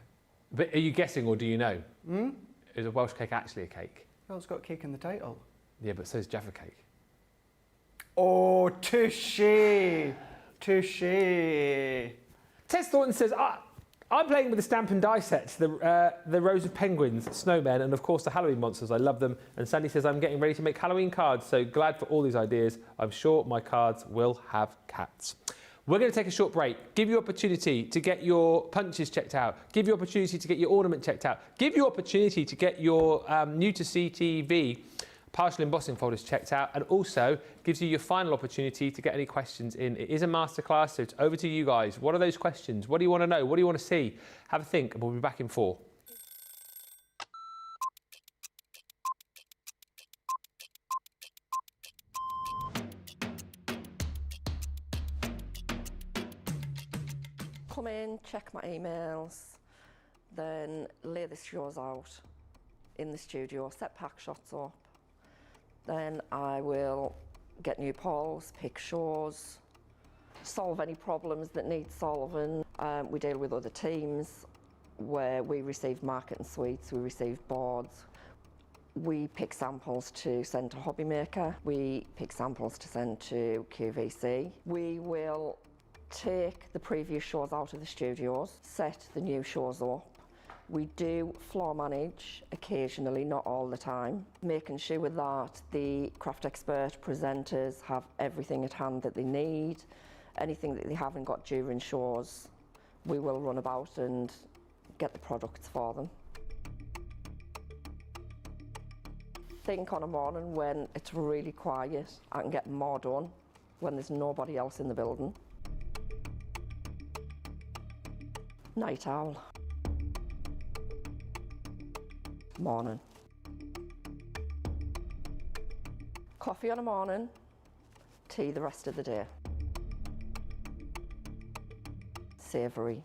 But are you guessing or do you know? Is a Welsh cake actually a cake? Well, it's got cake in the title. Yeah, but so is Jaffa cake. Oh, touche. Touche. Tess Thornton says, I'm playing with the stamp and die sets, the rows of penguins, snowmen, and of course the Halloween monsters. I love them. And Sandy says, I'm getting ready to make Halloween cards, so glad for all these ideas. I'm sure my cards will have cats. We're going to take a short break. Give you opportunity to get your punches checked out. Give you opportunity to get your ornament checked out. Give you opportunity to get your new to CTV partial embossing folders checked out, and also gives you your final opportunity to get any questions in. It is a masterclass, so it's over to you guys. What are those questions? What do you want to know? What do you want to see? Have a think, and we'll be back in 4. Come in, check my emails, then lay the shows out in the studio, set pack shots up. Then I will get new polls, pick shows, solve any problems that need solving. We deal with other teams where we receive market and suites, we receive boards. We pick samples to send to Hobby Maker. We pick samples to send to QVC. We will take the previous shows out of the studios, set the new shows up. We do floor manage occasionally, not all the time, making sure that the craft expert presenters have everything at hand that they need. Anything that they haven't got during shows, we will run about and get the products for them. Think on a morning when it's really quiet, I can get more done when there's nobody else in the building. Night owl. Morning. Coffee on a morning, tea the rest of the day. Savoury.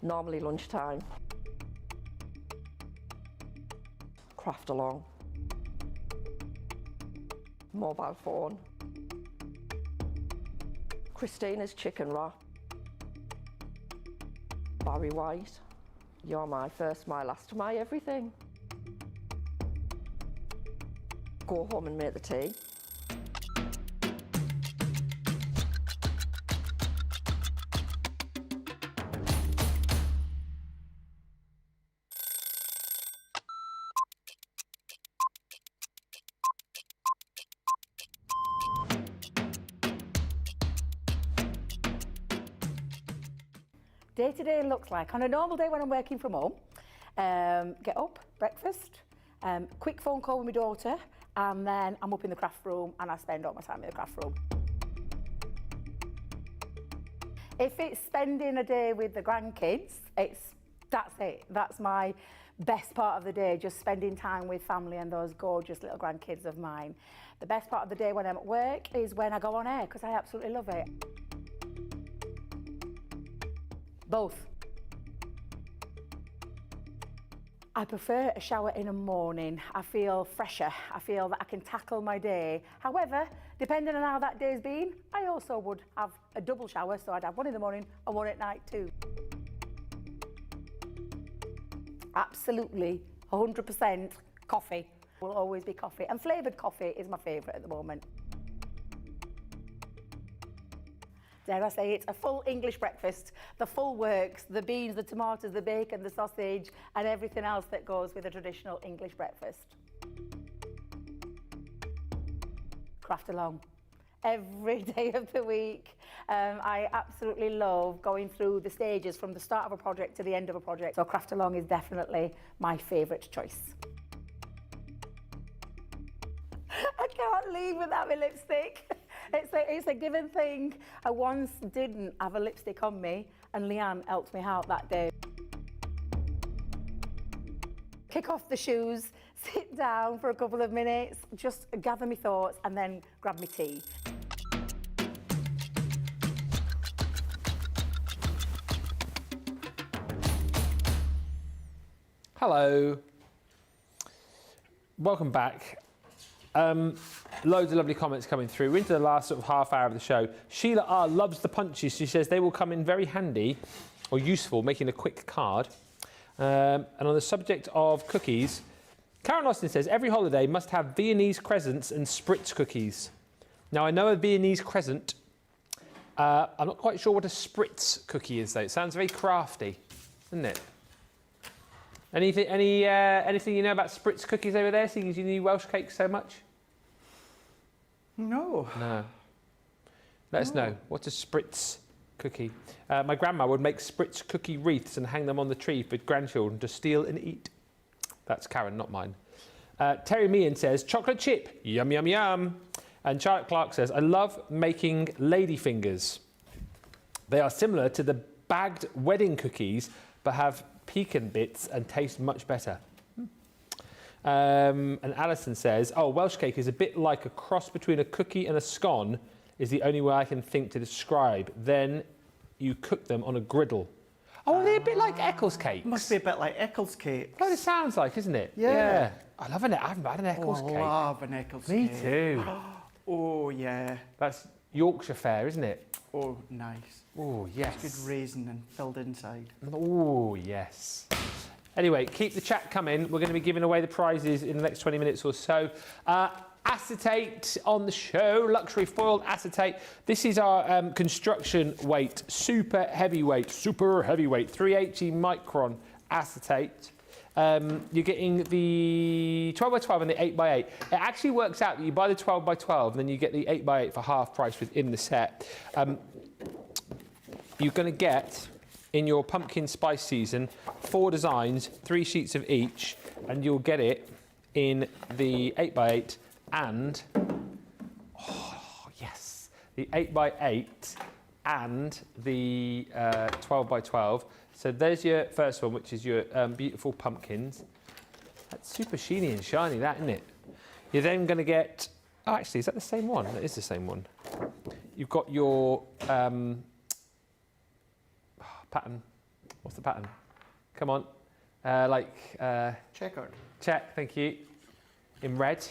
Normally lunchtime. Craft along. Mobile phone. Christina's chicken wrap. Barry White. You're my first, my last, my everything. Go home and make the tea. Day to day looks like, on a normal day when I'm working from home, get up, breakfast, quick phone call with my daughter, and then I'm up in the craft room and I spend all my time in the craft room. If it's spending a day with the grandkids, that's it. That's my best part of the day, just spending time with family and those gorgeous little grandkids of mine. The best part of the day when I'm at work is when I go on air, because I absolutely love it. Both. I prefer a shower in the morning. I feel fresher. I feel that I can tackle my day. However, depending on how that day's been, I also would have a double shower, so I'd have one in the morning and one at night too. Absolutely, 100% coffee. Will always be coffee. And flavoured coffee is my favourite at the moment. Dare I say it's a full English breakfast, the full works, the beans, the tomatoes, the bacon, the sausage, and everything else that goes with a traditional English breakfast. Craft along. Every day of the week. I absolutely love going through the stages from the start of a project to the end of a project. So craft along is definitely my favourite choice. I can't leave without my lipstick. It's a given thing. I once didn't have a lipstick on me and Leanne helped me out that day. Kick off the shoes, sit down for a couple of minutes, just gather my thoughts and then grab my tea. Hello. Welcome back. Loads of lovely comments coming through. We're into the last sort of half hour of the show. Sheila R loves the punches. She says they will come in very handy or useful making a quick card. And on the subject of cookies, Karen Austin says every holiday must have Viennese crescents and spritz cookies. Now I know a Viennese crescent. I'm not quite sure what a spritz cookie is though. It sounds very crafty, doesn't it? Anything you know about spritz cookies over there, seeing as you knew Welsh cakes so much? No. No. Let us know. What's a spritz cookie. My grandma would make spritz cookie wreaths and hang them on the tree for grandchildren to steal and eat. That's Karen, not mine. Terry Meehan says, chocolate chip, yum, yum, yum. And Charlotte Clark says, I love making ladyfingers. They are similar to the bagged wedding cookies, but have pecan bits and taste much better. And Alison says, oh, Welsh cake is a bit like a cross between a cookie and a scone, is the only way I can think to describe. Then you cook them on a griddle. Oh, they're a bit like Eccles cakes. Must be a bit like Eccles cake. That's what it sounds like, isn't it? Yeah. I love it. I haven't had an Eccles cake. I love an Eccles Me cake. too. Oh, yeah. That's Yorkshire fare, isn't it? Oh, nice. Oh, yes. Good raisin and filled inside. Oh, yes. Anyway, keep the chat coming. We're going to be giving away the prizes in the next 20 minutes or so. Acetate on the show, luxury foiled acetate. This is our construction weight, super heavyweight, 380 micron acetate. You're getting the 12x12 and the 8x8. It actually works out that you buy the 12x12 and then you get the 8x8 for half price within the set. You're going to get, in your pumpkin spice season, 4 designs, 3 sheets of each, and you'll get it in the 8x8 and, oh yes, the 8x8 and the 12x12. So there's your first one, which is your beautiful pumpkins. That's super sheeny and shiny, that, isn't it? You're then going to get, oh, actually, is that the same one? That is the same one. You've got your pattern. What's the pattern? Come on. Checkered. Check, thank you. In red.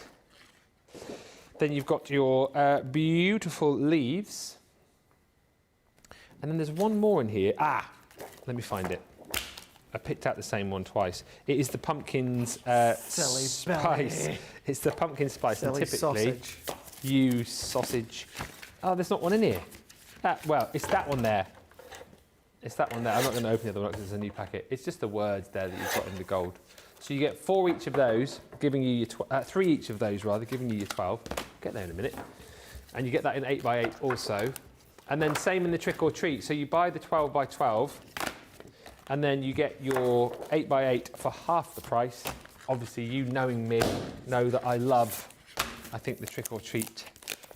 Then you've got your beautiful leaves. And then there's one more in here. Let me find it. I picked out the same one twice. It is the pumpkin's Silly spice. belly. It's the pumpkin spice. Silly and typically sausage. use sausage. Oh, there's not one in here. Well, it's that one there. It's that one there. I'm not going to open the other one because it's a new packet. It's just the words there that you've got in the gold. So you get 4 each of those, giving you your 3 each of those rather, giving you your 12. Get there in a minute. And you get that in 8x8 also. And then same in the trick or treat. So you buy the 12x12 and then you get your 8x8 for half the price. Obviously, you knowing me know that I think the trick or treat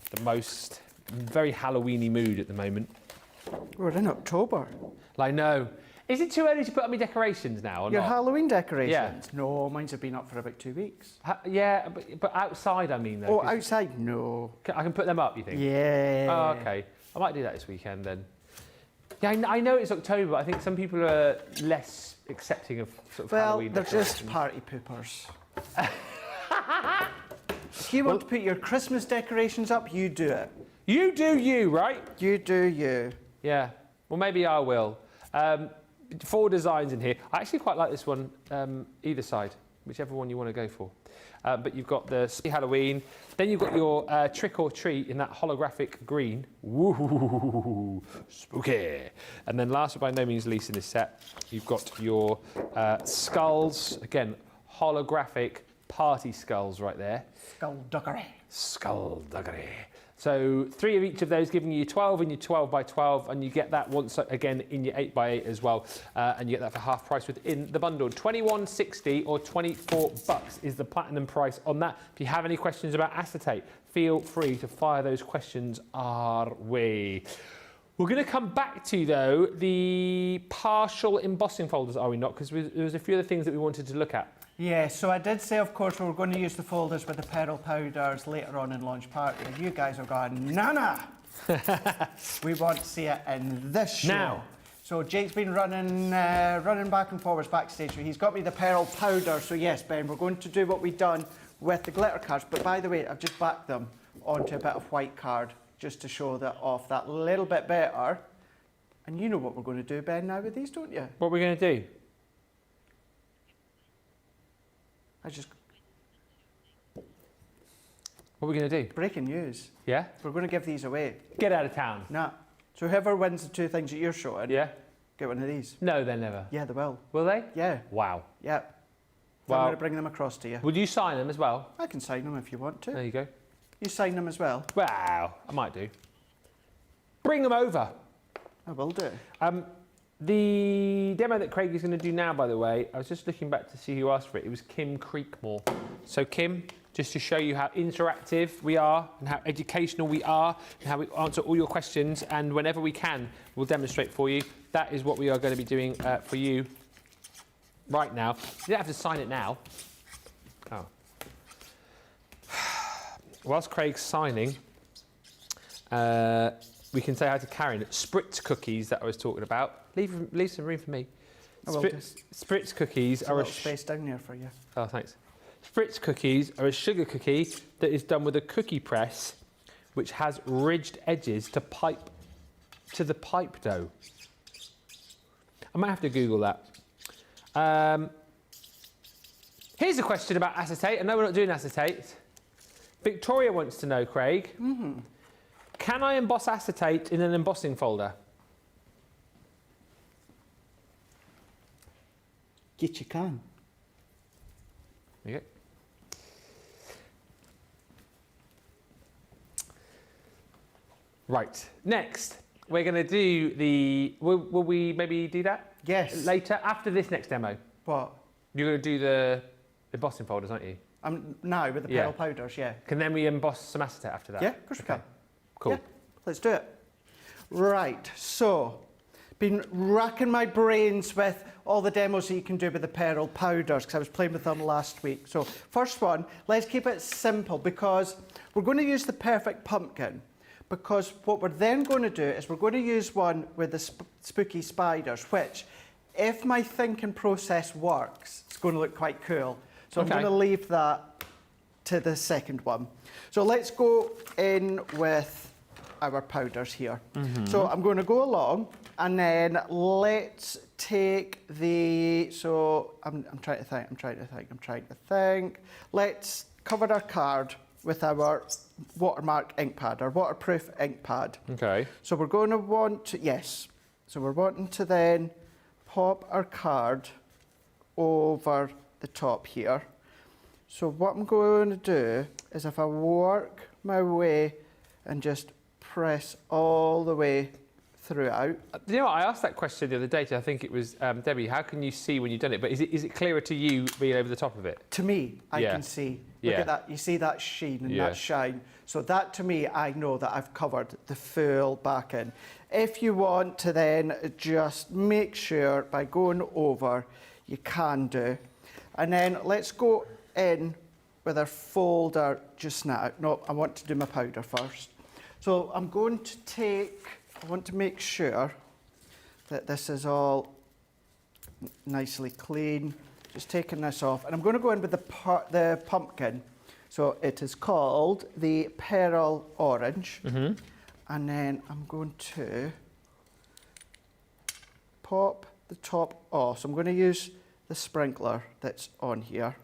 the most. Very Halloweeny mood at the moment. We're in October. I know. Is it too early to put up my decorations now or Your not? Halloween decorations? Yeah. No, mine's have been up for about 2 weeks. Yeah, but outside, I mean, though. Oh, outside? No. I can put them up, you think? Yeah. Oh, okay. I might do that this weekend then. Yeah, I know it's October, but I think some people are less accepting of sort of Halloween They're decorations. just party poopers. If you want to put your Christmas decorations up, you do it. You do you, right? You do you. Yeah. Well, maybe I will. 4 designs in here. I actually quite like this one, either side, whichever one you want to go for. But you've got the Halloween. Then you've got your trick or treat in that holographic green. Woo, spooky. And then last but by no means least in this set, you've got your skulls. Again, holographic party skulls right there. Skullduggery. Skullduggery. So 3 of each of those giving you 12 in your 12x12, and you get that once again in your 8x8 as well, and you get that for half price within the bundle. $21.60 or $24 is the platinum price on that. If you have any questions about acetate, feel free to fire those questions our way. We're going to come back to, though, the partial embossing folders, are we not? Because there was a few other things that we wanted to look at. Yeah, so I did say, of course, we were going to use the folders with the pearl powders later on in launch party. And you guys are going, nah. We want to see it in this show. Now. So Jake's been running back and forwards backstage. So he's got me the pearl powder. So yes, Ben, we're going to do what we've done with the glitter cards. But by the way, I've just backed them onto a bit of white card just to show that off that little bit better. And you know what we're going to do, Ben, now with these, don't you? What are we going to do? What are we going to do? Breaking news. Yeah? We're going to give these away. Get out of town. Nah. So whoever wins the 2 things that you're showing, Yeah? get one of these. No, they'll never. Yeah, they will. Will they? Yeah. Wow. Yeah. Well- I'm going to bring them across to you. Would you sign them as well? I can sign them if you want to. There you go. You sign them as well. Wow, I might do. Bring them over. I will do. The demo that Craig is going to do now, by the way, I was just looking back to see who asked for it. It was Kim Creekmore. So Kim, just to show you how interactive we are and how educational we are and how we answer all your questions, and whenever we can, we'll demonstrate for you. That is what we are going to be doing for you right now. You don't have to sign it now. Oh. Whilst Craig's signing, we can say hi to Karen. Spritz cookies that I was talking about. Leave some room for me. Spritz cookies are a space down there for you. Oh, thanks. Spritz cookies are a sugar cookie that is done with a cookie press, which has ridged edges to the pipe dough. I might have to Google that. Here's a question about acetate. I know we're not doing acetate. Victoria wants to know, Craig. Can I emboss acetate in an embossing folder? Yes, you can. There you go. Right, next, we're going to do the... Will we maybe do that? Yes. Later, after this next demo. What? You're going to do the embossing folders, aren't you? Now with the pearl powders, yeah. Can then we emboss some acetate after that? Yeah, of course we can. Cool. Yeah, let's do it. Right, so, been racking my brains with all the demos that you can do with the pearl powders, because I was playing with them last week. So, first one, let's keep it simple, because we're going to use the perfect pumpkin. Because what we're then going to do is we're going to use one with the spooky spiders, which, if my thinking process works, it's going to look quite cool. So I'm going to leave that to the second one. So let's go in with our powders here. So I'm going to go along, and then let's take the... So I'm trying to think. Let's cover our card with our watermark ink pad, our waterproof ink pad. Okay. So we're going to want to... Yes. So we're wanting to then pop our card over the top here. So what I'm going to do is, if I work my way and just press all the way throughout. You know what, I asked that question the other day to, I think it was Debbie, how can you see when you've done it? But is it clearer to you being over the top of it? To me, I can see. Look at that, you see that sheen and that shine. So that, to me, I know that I've covered the full backing. If you want to then just make sure by going over, you can do. And then let's go in with our folder just now. No, I want to do my powder first. So I'm going to take, I want to make sure that this is all nicely clean. Just taking this off. And I'm going to go in with the pumpkin. So it is called the Pearl Orange. And then I'm going to pop the top off. So I'm going to use the sprinkler that's on here.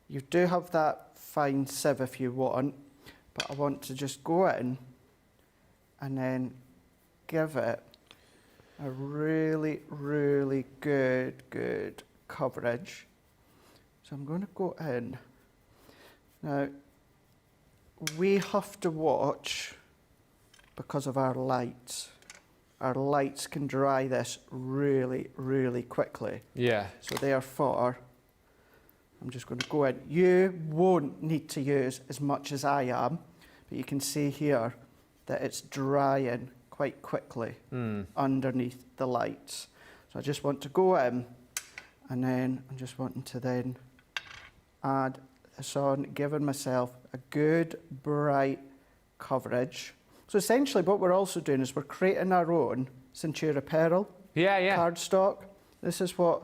You do have that fine sieve if you want, but I want to just go in and then give it a really, really good coverage. So I'm going to go in. Now, we have to watch because of our lights. Our lights can dry this really, really quickly. Yeah. So therefore, I'm just going to go in. You won't need to use as much as I am, but you can see here that it's drying quite quickly underneath the lights. So I just want to go in, and then I'm just wanting to then add this on, giving myself a good bright coverage. So essentially what we're also doing is we're creating our own Centura Pearl cardstock. This is what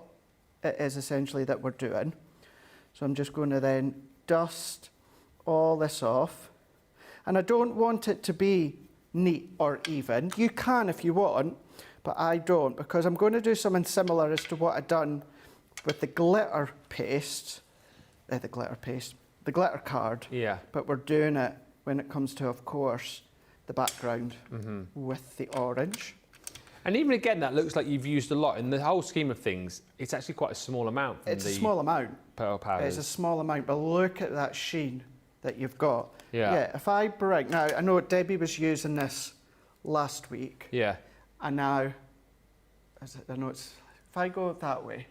it is essentially that we're doing. So I'm just going to then dust all this off. And I don't want it to be neat or even. You can if you want, but I don't, because I'm going to do something similar as to what I've done with the glitter paste, the glitter card. Yeah. But we're doing it when it comes to, of course, the background with the orange. And even again, that looks like you've used a lot. In the whole scheme of things, it's actually quite a small amount. It's a small amount. Pearl powders. It's a small amount, but look at that sheen that you've got. Yeah. Yeah, if I bring... Now, I know Debbie was using this last week. Yeah. And now, I know it's, if I go that way,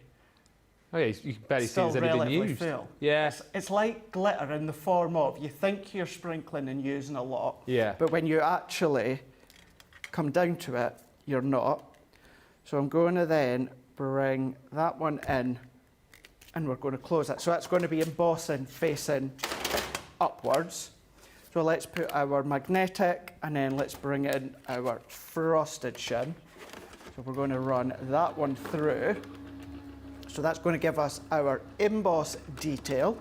Oh yeah, you can barely it's see still there's any been relatively used. full. Yeah. It's like glitter in the form of, you think you're sprinkling and using a lot, Yeah. but when you actually come down to it, you're not. So I'm going to then bring that one in, and we're going to close it. So that's going to be embossing facing upwards. So let's put our magnetic, and then let's bring in our frosted shim. So we're going to run that one through. So that's going to give us our emboss detail.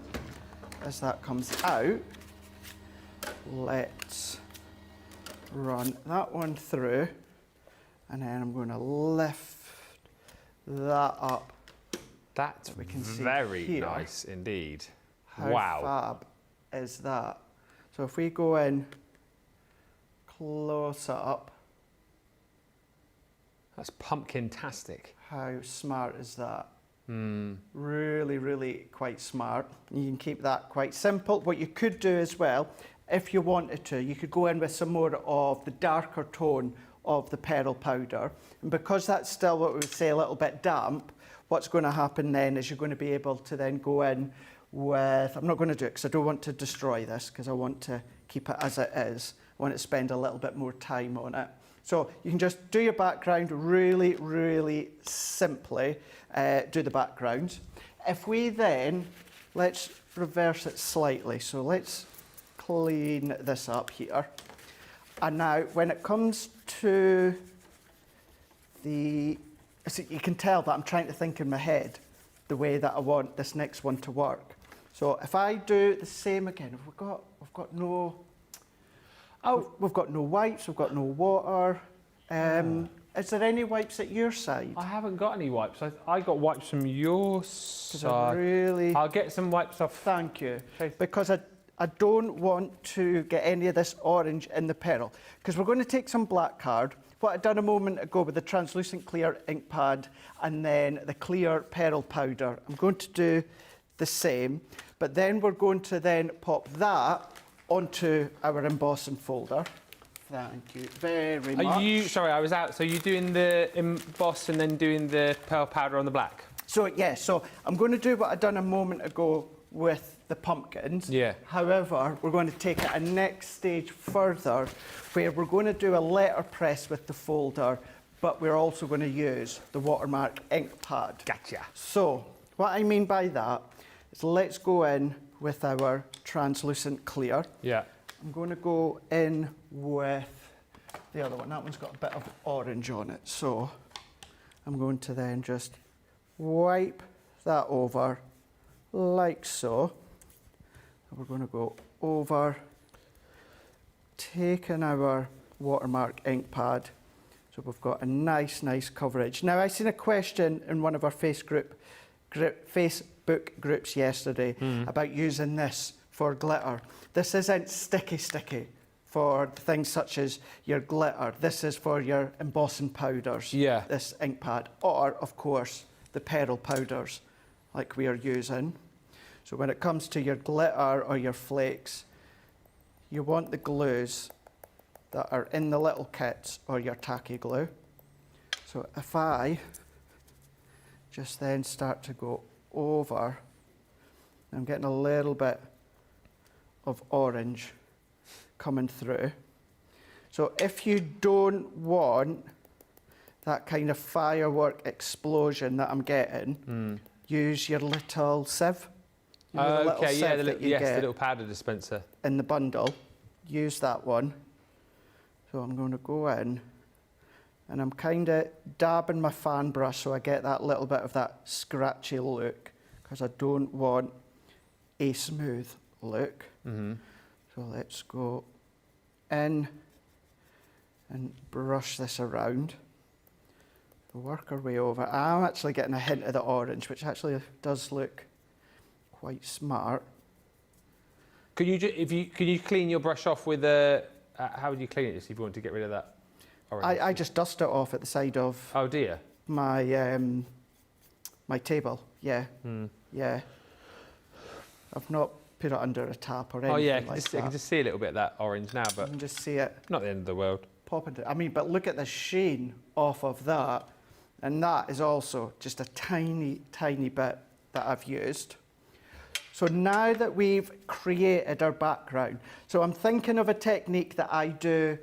As that comes out, let's run that one through, and then I'm going to lift that up. That's we can see very here. nice indeed. How Wow. fab is that? So if we go in close up, That's pumpkin-tastic. how smart is that? Really, really quite smart. You can keep that quite simple. What you could do as well, if you wanted to, you could go in with some more of the darker tone of the pearl powder. And because that's still what we would say a little bit damp, what's going to happen then is you're going to be able to then go in with, I'm not going to do it because I don't want to destroy this, because I want to keep it as it is. I want to spend a little bit more time on it. So you can just do your background really, really simply, do the background. If we then, let's reverse it slightly. So let's clean this up here. And now when it comes to the, so you can tell that I'm trying to think in my head the way that I want this next one to work. So if I do the same again, we've got no, we've got no wipes, we've got no water. Is there any wipes at your side? I haven't got any wipes. I got wipes from your side. I'll get some wipes off. Thank you. Okay. Because I don't want to get any of this orange in the pearl. Because we're going to take some black card. What I'd done a moment ago with the translucent clear ink pad and then the clear pearl powder. I'm going to do the same, but then we're going to then pop that onto our embossing folder. Thank you very much. Are you, sorry, I was out. So you're doing the emboss and then doing the pearl powder on the black? So, yeah, so I'm going to do what I'd done a moment ago with the pumpkins. Yeah. However, we're going to take it a next stage further where we're going to do a letterpress with the folder, but we're also going to use the watermark ink pad. Gotcha. So, what I mean by that is let's go in with our translucent clear. Yeah. I'm going to go in with the other one. That one's got a bit of orange on it. So I'm going to then just wipe that over like so. And we're going to go over, taking our watermark ink pad. So we've got a nice coverage. Now, I seen a question in one of our Facebook groups yesterday about using this for glitter. This isn't sticky for things such as your glitter. This is for your embossing powders, this ink pad, or of course the pearl powders like we are using. So when it comes to your glitter or your flakes, you want the glues that are in the little kits or your tacky glue. So if I just then start to go over, I'm getting a little bit of orange coming through. So if you don't want that kind of firework explosion that I'm getting, use your little sieve. You know, the little Okay, yeah, sieve that you the get little powder dispenser. in the bundle. Use that one. So I'm going to go in and I'm kind of dabbing my fan brush so I get that little bit of that scratchy look, because I don't want a smooth look. So let's go in and brush this around. Work our way over. I'm actually getting a hint of the orange, which actually does look quite smart. Can you clean your brush off with a? How would you clean it if you want to get rid of that orange? I just dust it off at the side of Oh dear. my my table. Yeah, yeah. I've not put it under a tap or anything Oh yeah, like I that. can just see a little bit of that orange now, You but can just see it not the end of the world. pop into, I mean, but look at the sheen off of that. And that is also just a tiny, tiny bit that I've used. So now that we've created our background, so I'm thinking of a technique that I do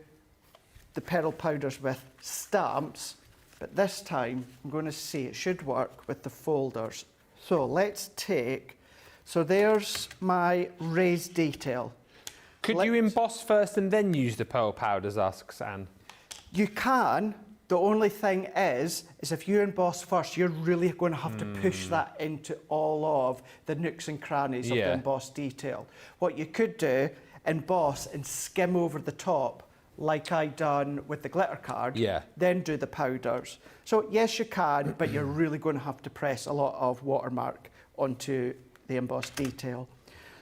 the pearl powders with stamps, but this time I'm going to see it should work with the folders. So let's take, so there's my raised detail. Could you emboss first and then use the pearl powders, asks Anne? You can. The only thing is if you emboss first, you're really going to have to push that into all of the nooks and crannies of the embossed detail. What you could do, emboss and skim over the top, like I done with the glitter card, then do the powders. So yes, you can, but you're really going to have to press a lot of watermark onto the embossed detail.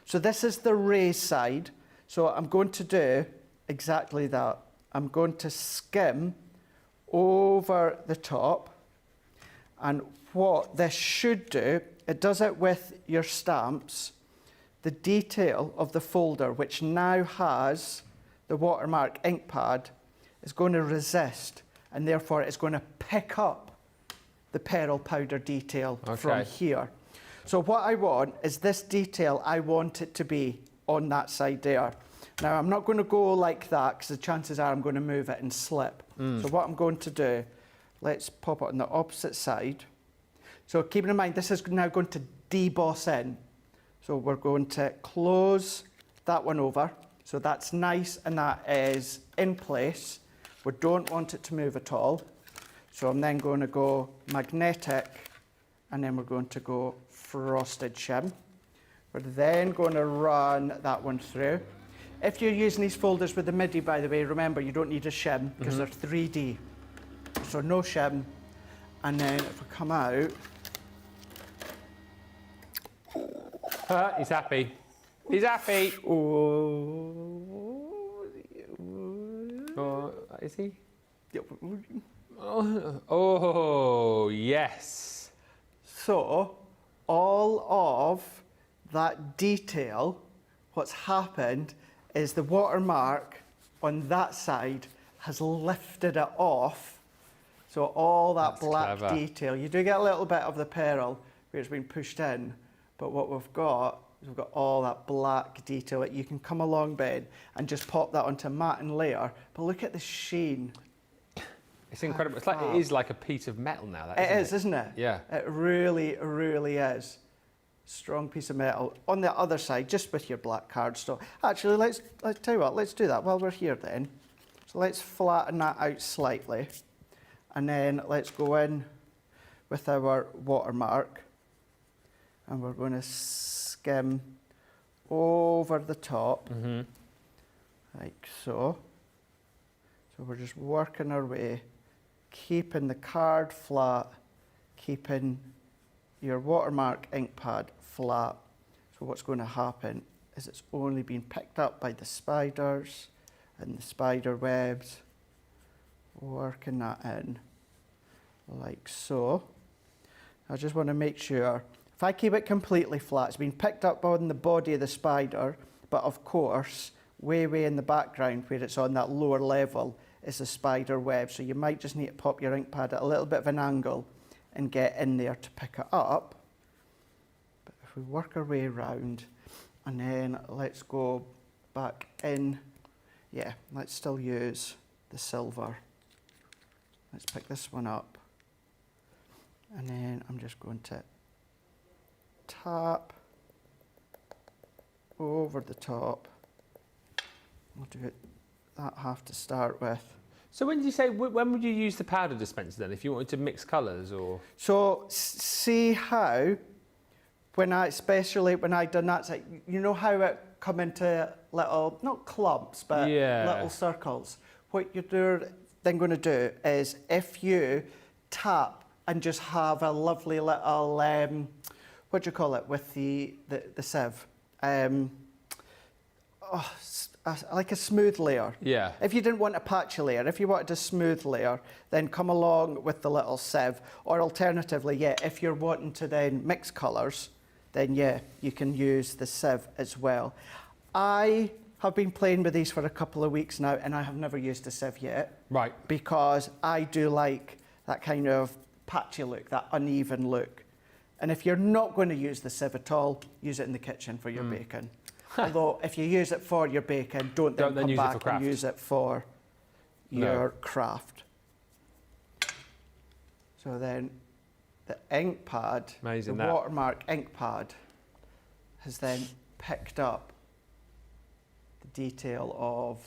So this is the raised side. So I'm going to do exactly that. I'm going to skim over the top, and what this should do, it does it with your stamps, the detail of the folder, which now has the watermark ink pad, is going to resist, and therefore it's going to pick up the pearl powder detail from here. So what I want is this detail, I want it to be on that side there. Now I'm not going to go like that because the chances are I'm going to move it and slip. So what I'm going to do, let's pop it on the opposite side. So keeping in mind this is now going to deboss in. So we're going to close that one over. So that's nice and that is in place. We don't want it to move at all. So I'm then going to go magnetic, and then we're going to go frosted shim. We're then going to run that one through. If you're using these folders with the MIDI, by the way, remember you don't need a shim because they're 3D. So no shim. And then if we come out. He's happy. He's happy. Oh, is he? Oh, yes. So all of that detail, what's happened is the watermark on that side has lifted it off. So all that black detail, you do get a little bit of the pearl where it's been pushed in, but what we've got is we've got all that black detail that you can come along, Ben, and just pop that onto matte and layer. But look at the sheen. It's incredible. It's like, it is like a piece of metal now. That, isn't it? Yeah. It really, really is. Strong piece of metal. On the other side, just with your black cardstock. Actually, let's tell you what, let's do that while we're here then. So let's flatten that out slightly. And then let's go in with our watermark. And we're going to skim over the top, like so. So we're just working our way, keeping the card flat, keeping your watermark ink pad flat. So what's going to happen is it's only being picked up by the spiders and the spider webs, working that in like so. I just want to make sure, if I keep it completely flat, it's been picked up on the body of the spider, but of course, way in the background where it's on that lower level is the spider web. So you might just need to pop your ink pad at a little bit of an angle and get in there to pick it up. But if we work our way around, and then let's go back in. Yeah, let's still use the silver. Let's pick this one up. And then I'm just going to tap over the top. We'll do it that half to start with. So when did you say, when would you use the powder dispenser then, if you wanted to mix colours or? So see how, especially when I done that, like, you know how it come into little, not clumps, but little circles. What you're then going to do is, if you tap and just have a lovely little, what do you call it, with the sieve? Like a smooth layer. Yeah. If you didn't want a patchy layer, if you wanted a smooth layer, then come along with the little sieve. Or alternatively, if you're wanting to then mix colours, then you can use the sieve as well. I have been playing with these for a couple of weeks now, and I have never used a sieve yet. Right. Because I do like that kind of patchy look, that uneven look. And if you're not going to use the sieve at all, use it in the kitchen for your bacon. Although, if you use it for your bacon, don't then come use it for back craft. and use it for your craft. So then, the ink pad, Amazing, the that. watermark ink pad, has then picked up the detail of,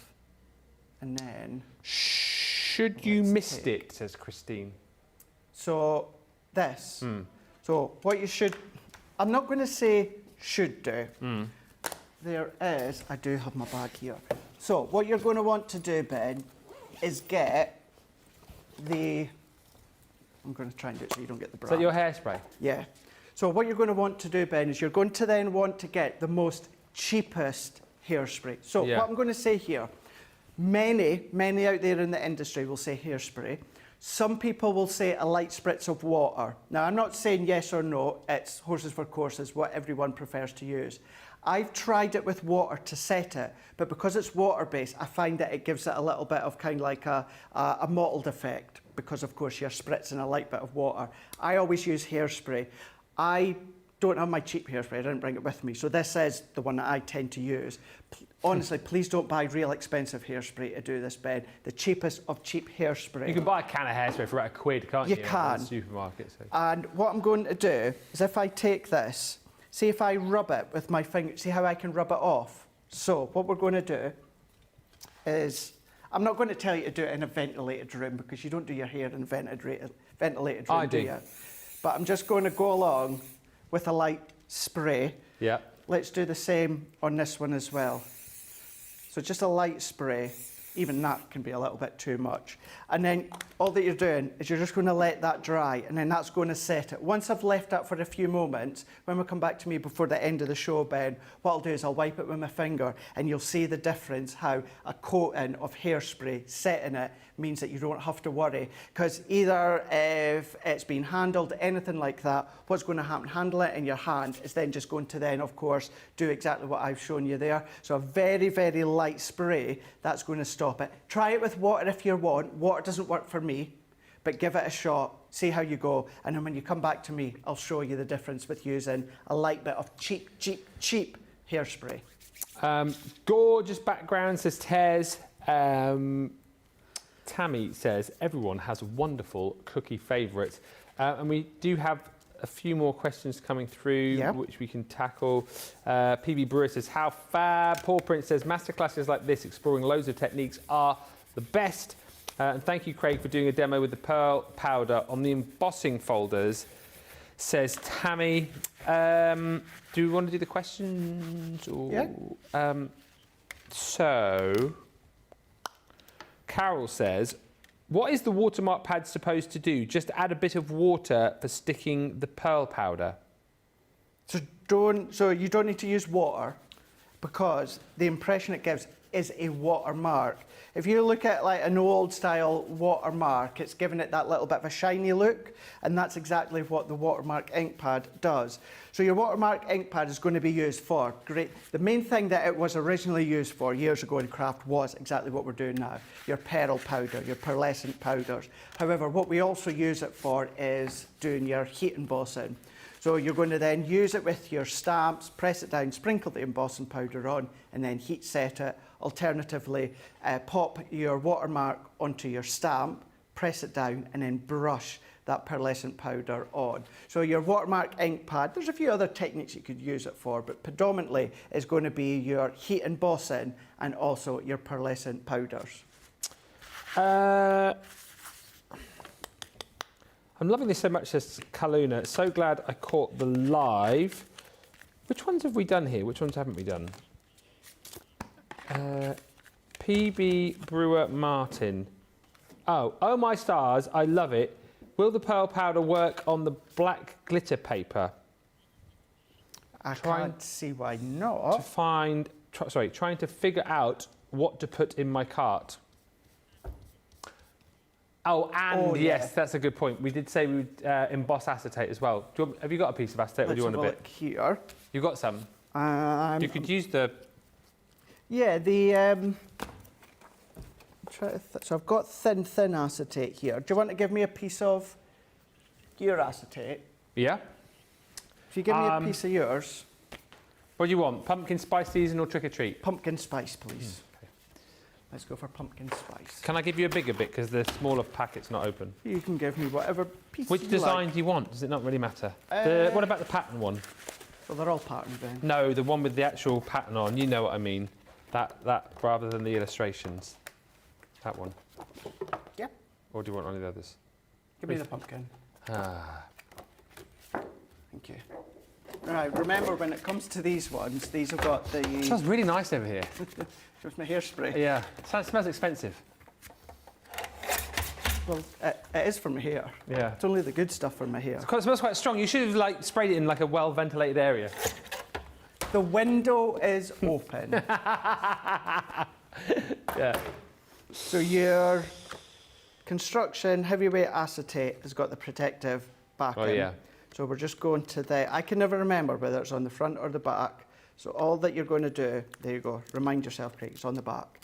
and then... Should you missed it, says Christine. So, this. So, what you should... I'm not going to say should do. There is... I do have my bag here. So, what you're going to want to do, Ben, is get the... I'm going to try and do it so you don't get the brand. Is that your hairspray? Yeah. So what you're going to want to do, Ben, is you're going to then want to get the most cheapest hairspray. So what I'm going to say here, many out there in the industry will say hairspray. Some people will say a light spritz of water. Now, I'm not saying yes or no. It's horses for courses, what everyone prefers to use. I've tried it with water to set it, but because it's water-based, I find that it gives it a little bit of kind of like a mottled effect, because of course you're spritzing a light bit of water. I always use hairspray. I don't have my cheap hairspray, I didn't bring it with me, so this is the one that I tend to use. Honestly, please don't buy real expensive hairspray to do this, Ben. The cheapest of cheap hairspray. You can buy a can of hairspray for about £1, can't you? You can. In the supermarket. So. And what I'm going to do is if I take this, see if I rub it with my finger, see how I can rub it off? So what we're going to do is, I'm not going to tell you to do it in a ventilated room because you don't do your hair in a ventilated room, do you? But I'm just going to go along with a light spray. Yeah. Let's do the same on this one as well. So just a light spray, even that can be a little bit too much. And then all that you're doing is you're just going to let that dry, and then that's going to set it. Once I've left that for a few moments, when we come back to me before the end of the show, Ben, what I'll do is I'll wipe it with my finger, and you'll see the difference, how a coating of hairspray setting it means that you don't have to worry. Because either if it's been handled, anything like that, what's going to happen, handle it in your hand, is then just going to then, of course, do exactly what I've shown you there. So a very, very light spray, that's going to stop it. Try it with water if you want. Water doesn't work for me, but give it a shot, see how you go, and then when you come back to me, I'll show you the difference with using a light bit of cheap hairspray. Gorgeous background, says Tez. Tammy says, everyone has wonderful cookie favourites. And we do have a few more questions coming through, which we can tackle. PB Brewer says, how fab. Paul Prince says, masterclasses like this, exploring loads of techniques, are the best. And thank you, Craig, for doing a demo with the pearl powder on the embossing folders, says Tammy. Do we want to do the questions? Or, so, Carol says, what is the watermark pad supposed to do? Just add a bit of water for sticking the pearl powder. So you don't need to use water, because the impression it gives is a watermark. If you look at like an old style watermark, it's giving it that little bit of a shiny look, and that's exactly what the watermark ink pad does. So your watermark ink pad is going to be used for, the main thing that it was originally used for years ago in craft was exactly what we're doing now, your pearl powder, your pearlescent powders. However, what we also use it for is doing your heat embossing. So you're going to then use it with your stamps, press it down, sprinkle the embossing powder on, and then heat set it. Alternatively, pop your watermark onto your stamp, press it down, and then brush that pearlescent powder on. So your watermark ink pad, there's a few other techniques you could use it for, but predominantly is going to be your heat embossing and also your pearlescent powders. I'm loving this so much, says Kaluna. So glad I caught the live. Which ones have we done here? Which ones haven't we done? PB Brewer Martin. Oh my stars, I love it. Will the pearl powder work on the black glitter paper? I can't see why not. Trying to figure out what to put in my cart. Yes, that's a good point. We did say we would emboss acetate as well. Have you got a piece of acetate, or do you want a bit? Here. You got some? You could use the... Yeah, so I've got thin acetate here. Do you want to give me a piece of your acetate? Yeah. If you give me a piece of yours. What do you want? Pumpkin spice season or trick or treat? Pumpkin spice, please. Okay. Let's go for pumpkin spice. Can I give you a bigger bit because the smaller packet's not open? You can give me whatever piece Which you design like. do you want? Does it not really matter? What about the pattern one? Well, they're all patterned then. No, the one with the actual pattern on. You know what I mean. That rather than the illustrations. That one. Yeah. Or do you want any of the others? Give me the pumpkin. Ah. Thank you. Right, remember when it comes to these ones, these have got the... It smells really nice over here. With my hairspray. Yeah. It smells expensive. Well, it is for my hair. Yeah. It's only the good stuff for my hair. It smells quite strong. You should have sprayed it in a well-ventilated area. The window is open. Yeah. So your construction heavyweight acetate has got the protective backing. Oh, yeah. So we're just going to I can never remember whether it's on the front or the back. So all that you're going to do, there you go, remind yourself, Craig, it's on the back.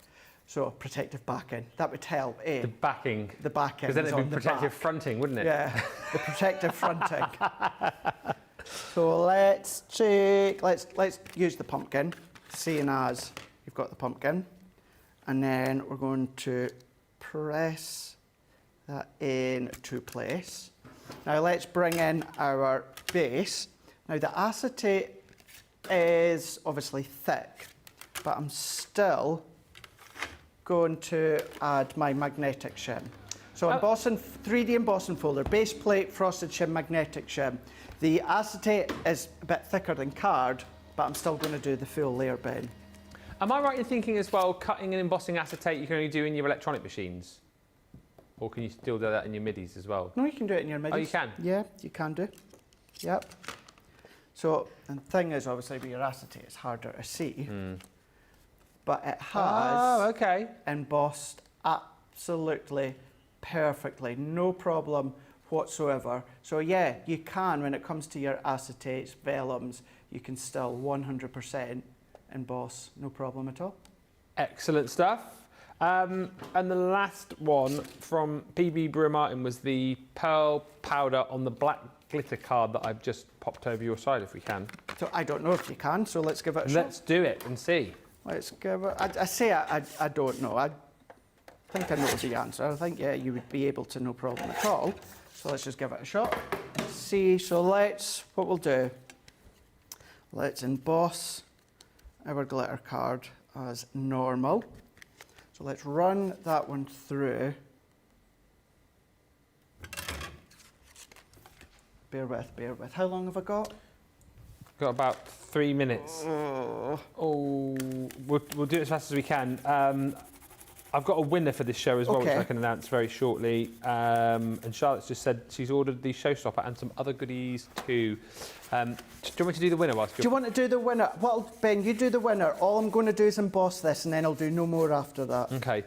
So protective backing, that would help, eh? The backing. The backing. Because then is it'd on be the protective back. fronting, wouldn't it? Yeah, the protective fronting. So let's use the pumpkin, seeing as you've got the pumpkin. And then we're going to press that into place. Now let's bring in our base. Now the acetate is obviously thick, but I'm still going to add my magnetic shim. So embossing, 3D embossing folder, base plate, frosted shim, magnetic shim. The acetate is a bit thicker than card, but I'm still going to do the full layer bin. Am I right in thinking as well, cutting and embossing acetate you can only do in your electronic machines? Or can you still do that in your midis as well? No, you can do it in your midis. Oh, you can? Yeah, you can do. Yep. So, and the thing is, obviously, with your acetate, it's harder to see. But it has embossed absolutely perfectly, no problem whatsoever. So yeah, you can, when it comes to your acetates, vellums, you can still 100% emboss, no problem at all. Excellent stuff. And the last one from PB Brewer Martin was the pearl powder on the black glitter card that I've just popped over your side, if we can. So I don't know if you can, so let's give it a shot. Let's do it and see. Let's give it, I don't know. I think I know the answer. I think, yeah, you would be able to, no problem at all. So let's just give it a shot. See, so what we'll do, let's emboss our glitter card as normal. So let's run that one through. Bear with. How long have I got? Got about 3 minutes. Oh, we'll do it as fast as we can. I've got a winner for this show as well, which I can announce very shortly. And Charlotte's just said she's ordered the showstopper and some other goodies too. Do you want me to do the winner whilst Do you want to do the winner? Well, Ben, you do the winner. All I'm going to do is emboss this, and then I'll do no more after that. Okay.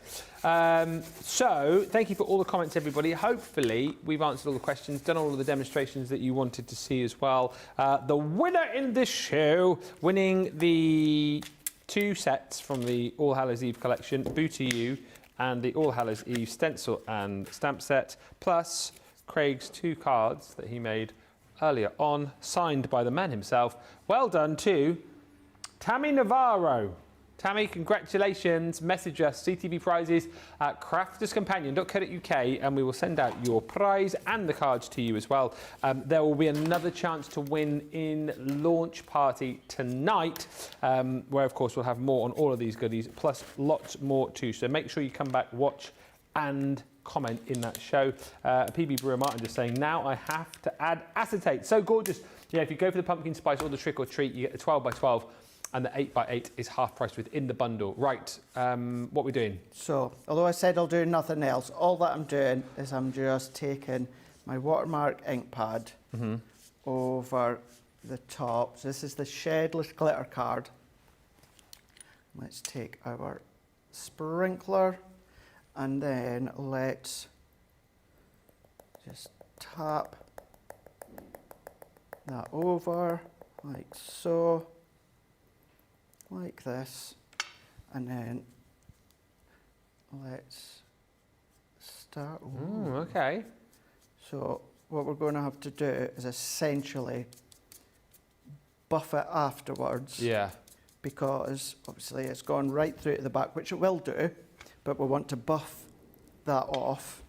So, thank you for all the comments, everybody. Hopefully, we've answered all the questions, done all of the demonstrations that you wanted to see as well. The winner in this show, winning the 2 sets from the All Hallows Eve collection, Booty You, and the All Hallows Eve stencil and stamp set, plus Craig's 2 cards that he made earlier on, signed by the man himself. Well done to Tammy Navarro. Tammy, congratulations. Message us, CTV prizes at crafterscompanion.co.uk, and we will send out your prize and the cards to you as well. There will be another chance to win in launch party tonight, where of course we'll have more on all of these goodies, plus lots more too. So make sure you come back, watch and comment in that show. PB Brewer Martin just saying, now I have to add acetate. So gorgeous. Yeah, if you go for the pumpkin spice or the trick or treat, you get the 12 by 12. And the 8x8 is half priced within the bundle. Right, what we're doing? So, although I said I'll do nothing else, all that I'm doing is I'm just taking my watermark ink pad over the top. So this is the Shedless glitter card. Let's take our sprinkler, and then let's just tap that over like so. Like this, And then let's start. Okay. So what we're going to have to do is essentially buff it afterwards. Yeah. Because obviously it's gone right through to the back, which it will do, but we want to buff that off.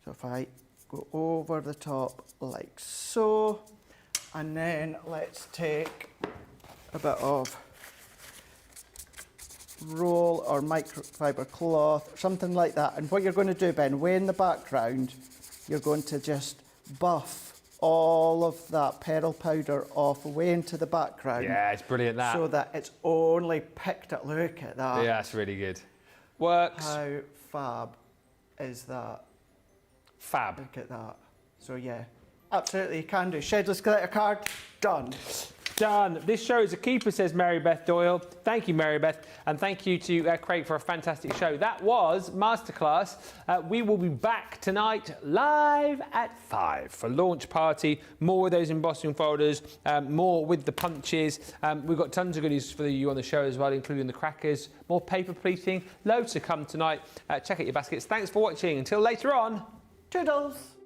So if I go over the top like so, and then let's take a bit of roll or microfiber cloth, something like that. And what you're going to do, Ben, way in the background, you're going to just buff all of that pearl powder off way into the background. Yeah, it's brilliant that. So that it's only picked at, look at that. Yeah, it's really good. Works. How fab is that? Fab. Look at that. So yeah, absolutely you can do. Shedless glitter card, done. Done. This show is a keeper, says Mary Beth Doyle. Thank you, Mary Beth, and thank you to Craig for a fantastic show. That was Masterclass. We will be back tonight live at 5 for launch party. More with those embossing folders, more with the punches. We've got tons of goodies for you on the show as well, including the crackers, more paper pleating, loads to come tonight. Check out your baskets. Thanks for watching. Until later on. Toodles.